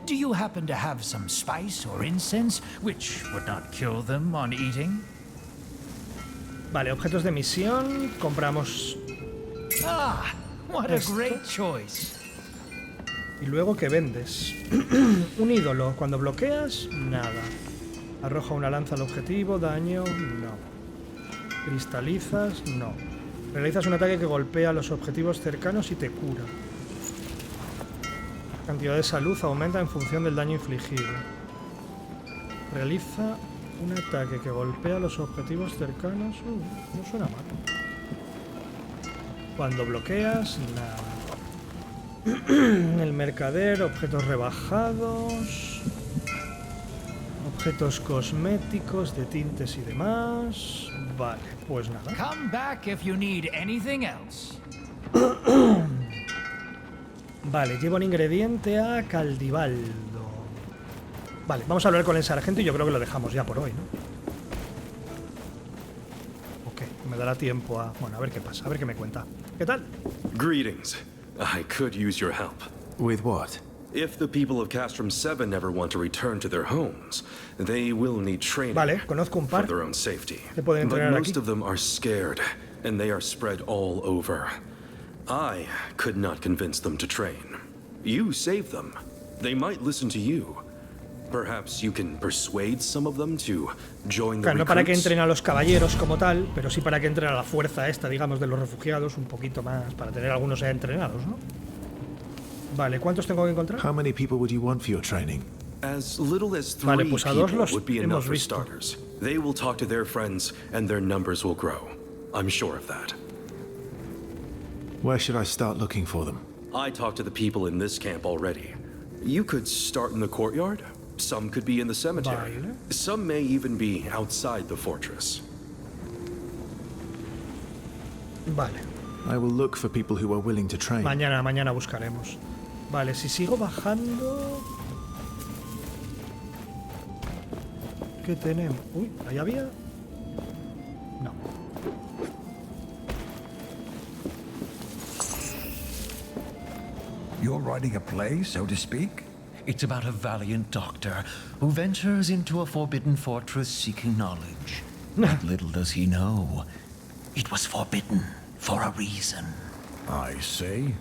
Do you happen to have some spice or incense which would not kill them on eating? Vale, objetos de misión. Compramos. Ah, what a Esto. great choice. Y luego, ¿qué vendes? Un ídolo. Cuando bloqueas, nada. Arroja una lanza al objetivo. Daño, no. Cristalizas, no. Realizas un ataque que golpea a los objetivos cercanos y te cura. Cantidad de salud aumenta en función del daño infligido. Realiza un ataque que golpea a los objetivos cercanos. No suena mal. Cuando bloqueas, nada. El mercader, objetos rebajados. Objetos cosméticos, de tintes y demás. Vale, pues nada. Come back if you need anything else. Vale, lleva un ingrediente a Caldibaldo. Vale, vamos a hablar con el sargento y yo creo que lo dejamos ya por hoy, ¿no? Ok, me dará tiempo a... Bueno, a ver qué pasa, a ver qué me cuenta. ¿Qué tal? Greetings. I could use your help. With what? If the people of Castrum 7 ever want to return to their homes, they will need training Vale, conozco un par. for their own safety. Te pueden But entrenar most aquí. of them are scared, and they are spread all over. I could not convince them to train. You saved them. They might listen to you. Perhaps you can persuade some of them to join the Claro, no para que recruits? entren a los caballeros como tal, pero sí para que entren a la fuerza esta, digamos, de los refugiados, un poquito más, para tener algunos ya entrenados, ¿no? Vale, ¿cuántos tengo que encontrar? How many people would you want for your training? As little as 3 Vale, pues a dos people los would be enough hemos for visto. starters. They will talk to their friends, and their numbers will grow. I'm sure of that. Where should I start looking for them? I talked to the people in this camp already. You could start in the courtyard. Some could be in the cemetery. Vale. Some may even be outside the fortress. Vale, I will look for people who are willing to train. mañana buscaremos. Vale, si sigo bajando... ¿Qué tenemos? Uy, ¿ahí había? No. You're writing a play, so to speak? It's about a valiant doctor who ventures into a forbidden fortress seeking knowledge. But little does he know, it was forbidden for a reason. I see.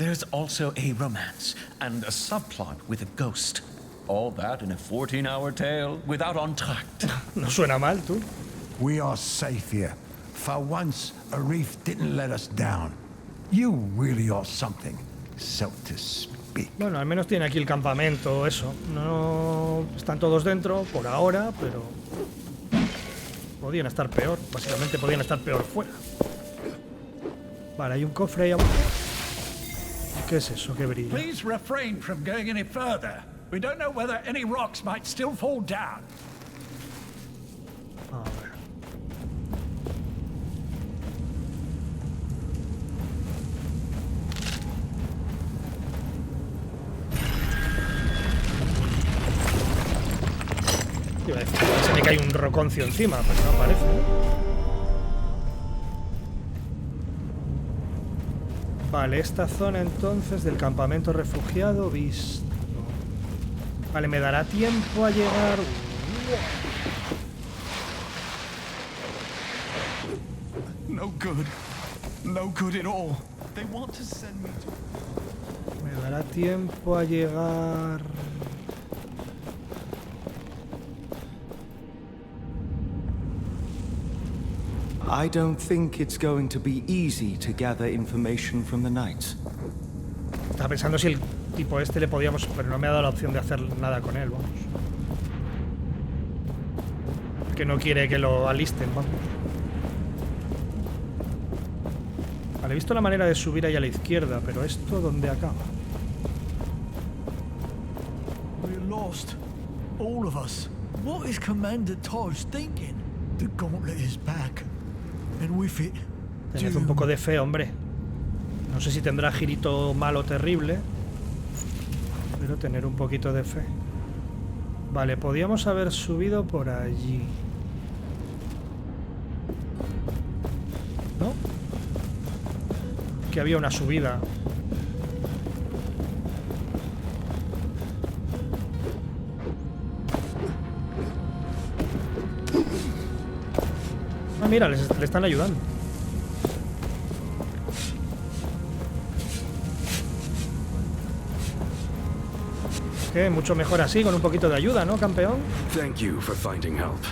There's also a romance and a subplot with a ghost. All that in a 14-hour tale without entr'acte. No suena mal, tú. We are safe here. For once, Arif didn't let us down. You really are something, so to speak. Bueno, al menos tiene aquí el campamento, eso. No están todos dentro por ahora, pero podían estar peor. Básicamente podían estar peor fuera. Vale, hay un cofre ahí abajo. ¿Qué es eso? ¿Qué brilla? Please refrain from going any further. We don't know whether any rocks might still fall down. A ver. Iba a decir, se me cae un roconcio encima, pero no aparece, ¿eh? Vale, esta zona entonces del campamento refugiado visto. Vale, me dará tiempo a llegar. No good. No good at all. They want to send me to... Me dará tiempo a llegar. I don't think it's going to be easy to gather information from the Knights. Estaba pensando si el tipo este le podíamos... Pero no me ha dado la opción de hacer nada con él, vamos. Que no quiere que lo alisten, vamos. Vale, he visto la manera de subir ahí a la izquierda, pero ¿esto dónde acaba? We're lost. All of us. What is Commander Taj thinking? The gauntlet is back. And with it... Tened un poco de fe, hombre. No sé si tendrá girito malo terrible, pero tener un poquito de fe. Vale, podíamos haber subido por allí. ¿No? Que había una subida. Ah, mira, le están ayudando. Que mucho mejor así, con un poquito de ayuda, ¿no, campeón? Thank you for finding help.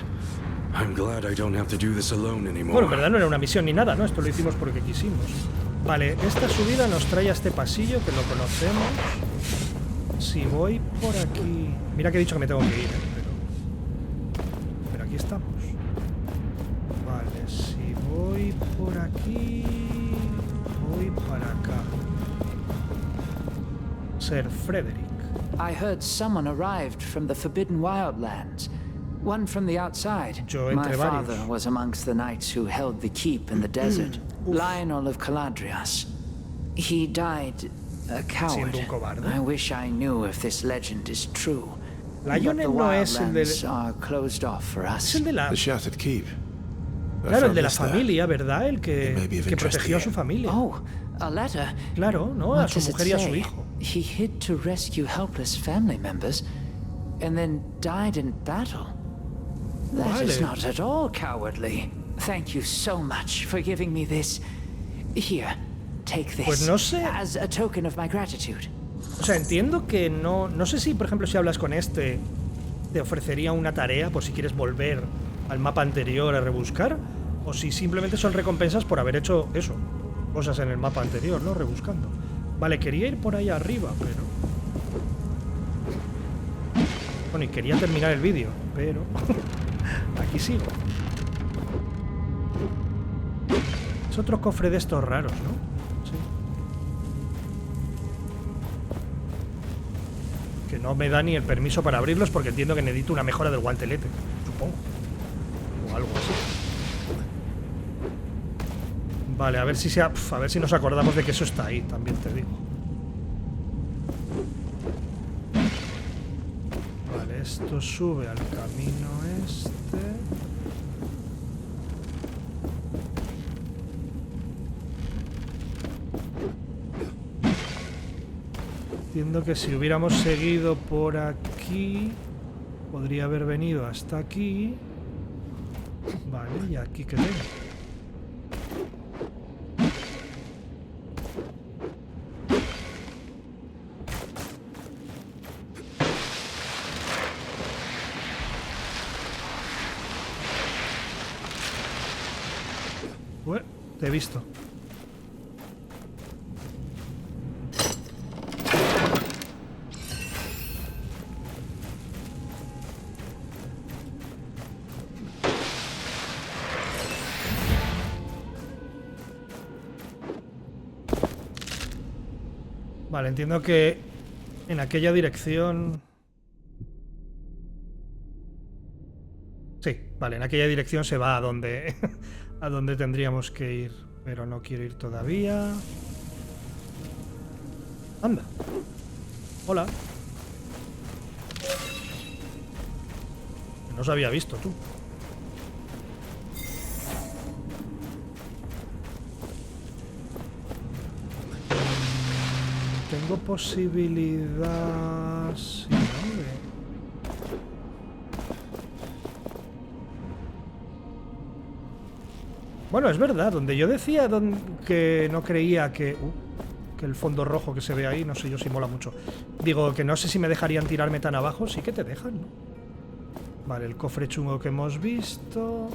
I'm glad I don't have to do this alone anymore. Bueno, en verdad no era una misión ni nada, ¿no? Esto lo hicimos porque quisimos. Vale, esta subida nos trae a este pasillo que lo conocemos. Si voy por aquí... Mira que he dicho que me tengo que ir, pero aquí estamos. Vale, si voy por aquí... Voy para acá. Sir Frederick. I heard someone arrived from the Forbidden Wildlands. One from the outside. My father was amongst the knights who held the keep in the desert. Lionel of Caladrias. He died a coward. I wish I knew if this legend is true. Lionel no es el de... are closed off for us. Es el de la... The Shattered Keep. Claro, el de la familia, ¿verdad? El que protegió a su familia. Oh, a letter. Claro, ¿no? A su mujer y a su hijo. He hid to rescue helpless family members, and then died in battle. That is not at all cowardly. Thank you so much for giving me this. Here, take this. Pues no sé. As a token of my gratitude. O sea, entiendo que no... No sé si, por ejemplo, si hablas con este, te ofrecería una tarea por si quieres volver al mapa anterior a rebuscar, o si simplemente son recompensas por haber hecho eso, cosas en el mapa anterior, ¿no? Rebuscando. Vale, quería ir por ahí arriba, pero... Bueno, y quería terminar el vídeo, pero... Aquí sigo. Es otro cofre de estos raros, ¿no? Sí. Que no me da ni el permiso para abrirlos porque entiendo que necesito una mejora del guantelete, supongo. O algo así. Vale, a ver si a ver si nos acordamos de que eso está ahí, también te digo. Vale, esto sube al camino este. Entiendo que si hubiéramos seguido por aquí, podría haber venido hasta aquí. Vale, y aquí que tengo. Te he visto. Vale, entiendo que en aquella dirección... Sí, vale, en aquella dirección se va a donde, a donde tendríamos que ir. Pero no quiero ir todavía. Anda. Hola. No os había visto, tú. Tengo posibilidad... Sí, ¿no? Bueno, es verdad, donde yo decía que no creía que el fondo rojo que se ve ahí, no sé yo si mola mucho. Digo, que no sé si me dejarían tirarme tan abajo, sí que te dejan, ¿no? Vale, el cofre chungo que hemos visto...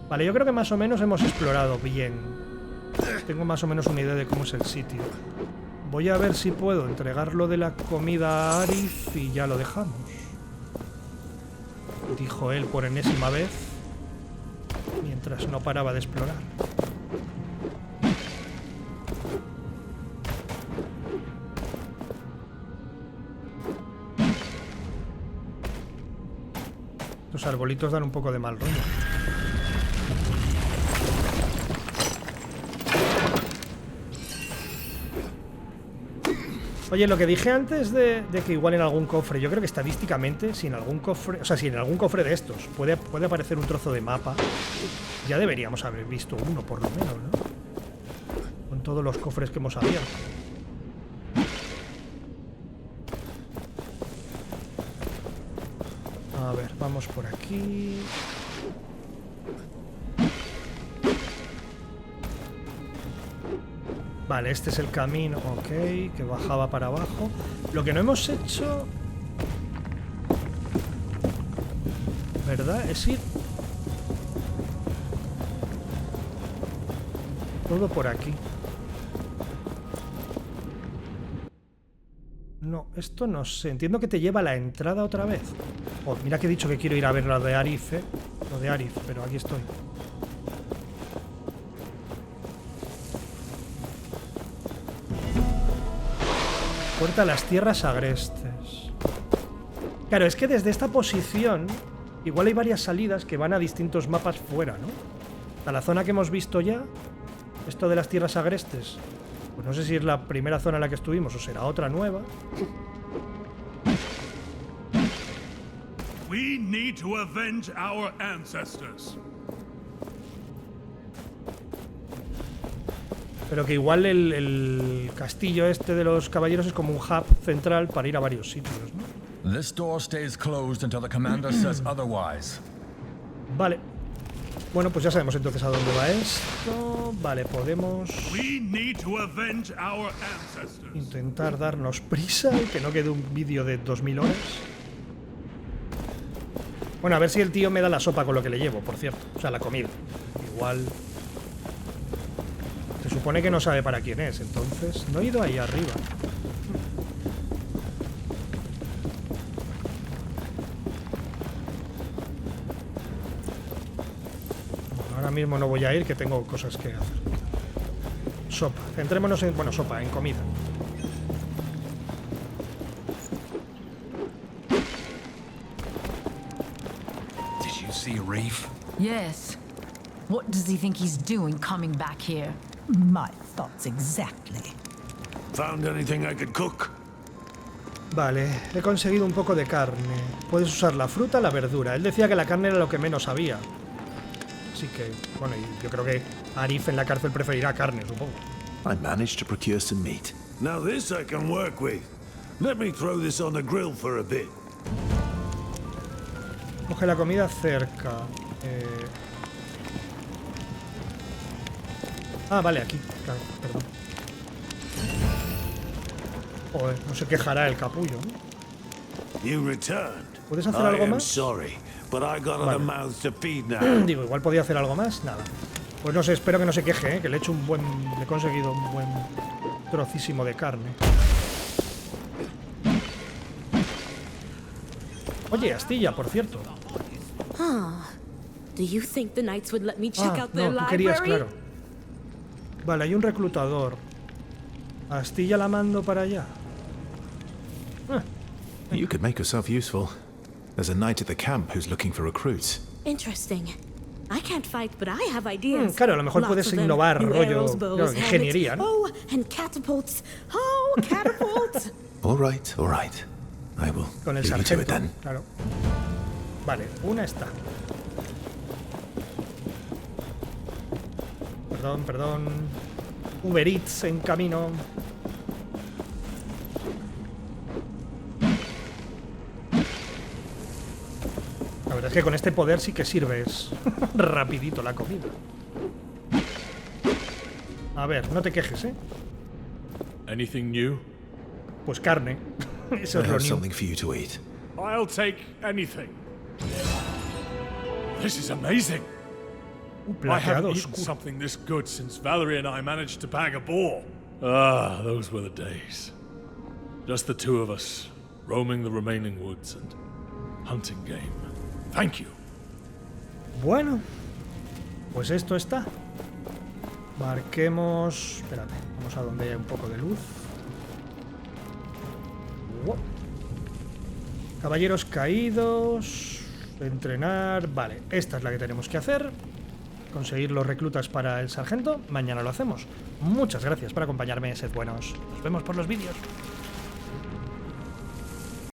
Vale, yo creo que más o menos hemos explorado bien. Tengo más o menos una idea de cómo es el sitio. Voy a ver si puedo entregar lo de la comida a Arif y ya lo dejamos. Dijo él por enésima vez, mientras no paraba de explorar. Los arbolitos dan un poco de mal rollo. Oye, lo que dije antes de que igual en algún cofre, yo creo que estadísticamente, si en algún cofre, o sea, si en algún cofre de estos puede aparecer un trozo de mapa, ya deberíamos haber visto uno por lo menos, ¿no? Con todos los cofres que hemos abierto. A ver, vamos por aquí. Vale, este es el camino, ok, que bajaba para abajo. Lo que no hemos hecho... ¿Verdad? Es ir... todo por aquí. No, esto no sé. Entiendo que te lleva a la entrada otra vez. Oh, mira que he dicho que quiero ir a ver lo de Arif, ¿eh? Lo de Arif, pero aquí estoy. Puerta a las tierras agrestes. Claro, es que desde esta posición igual hay varias salidas que van a distintos mapas fuera, ¿no? A la zona que hemos visto ya, esto de las tierras agrestes, pues no sé si es la primera zona en la que estuvimos o será otra nueva. We need to avenge our ancestors. Pero que igual el castillo este de los caballeros es como un hub central para ir a varios sitios, ¿no? This door stays closed until the commander says otherwise. Vale. Bueno, pues ya sabemos entonces a dónde va esto. Vale, podemos intentar darnos prisa y que no quede un vídeo de 2000 horas. Bueno, a ver si el tío me da la sopa con lo que le llevo, por cierto. O sea, la comida. Igual... Se supone que no sabe para quién es, entonces... No he ido ahí arriba. Bueno, ahora mismo no voy a ir, que tengo cosas que hacer. Sopa. Centrémonos en... Bueno, sopa, en comida. Did you see Reef? Yes. What does he think he's doing coming back here? My thoughts exactly. Found anything I could cook? Vale, he conseguido un poco de carne. Puedes usar la fruta, la verdura. Él decía que la carne era lo que menos había. Así que, bueno, yo creo que Arif en la cárcel preferirá carne, supongo. I managed to procure some meat. Now this I can work with. Let me throw this on the grill for a bit. Coge la comida cerca. Ah, vale, aquí. Claro, perdón. Joder, no se quejará el capullo, ¿no? ¿Puedes hacer algo más? Sorry, but I got other mouths to feed now. Digo, igual podía hacer algo más. Nada. Pues no sé, espero que no se queje, que le he hecho un buen... Le he conseguido un buen trocísimo de carne. Oye, astilla, por cierto. Do you think the knights would let me check out their no, tú querías, library? claro. Vale, hay un reclutador. Astilla la mando para allá. You could make yourself useful. There's a knight at the camp who's looking for recruits. Interesting. I can't fight, but I have ideas. Claro, a lo mejor puedes innovar, rollo, claro, ingeniería, ¿no? Oh, and catapults. Oh, catapults. All right. I will Con el leave you to it sargento, then. claro. Vale, una está. Perdón. Uber Eats en camino. La verdad es que con este poder sí que sirves rapidito la comida. A ver, no te quejes, ¿eh? Anything new? Pues carne. Eso I es lo have new. something for you to eat. I'll take anything. This is amazing. I haven't eaten something this good since Valerie and I managed to bag a boar. Ah, those were the days. Just the two of us, roaming the remaining woods and hunting game. Thank you. Bueno, pues esto está. Marquemos... Espérate, vamos a donde hay un poco de luz. Wow. Caballeros caídos... Entrenar... Vale, esta es la que tenemos que hacer. Conseguir los reclutas para el sargento. Mañana lo hacemos. Muchas gracias por acompañarme, sed buenos. Nos vemos por los vídeos.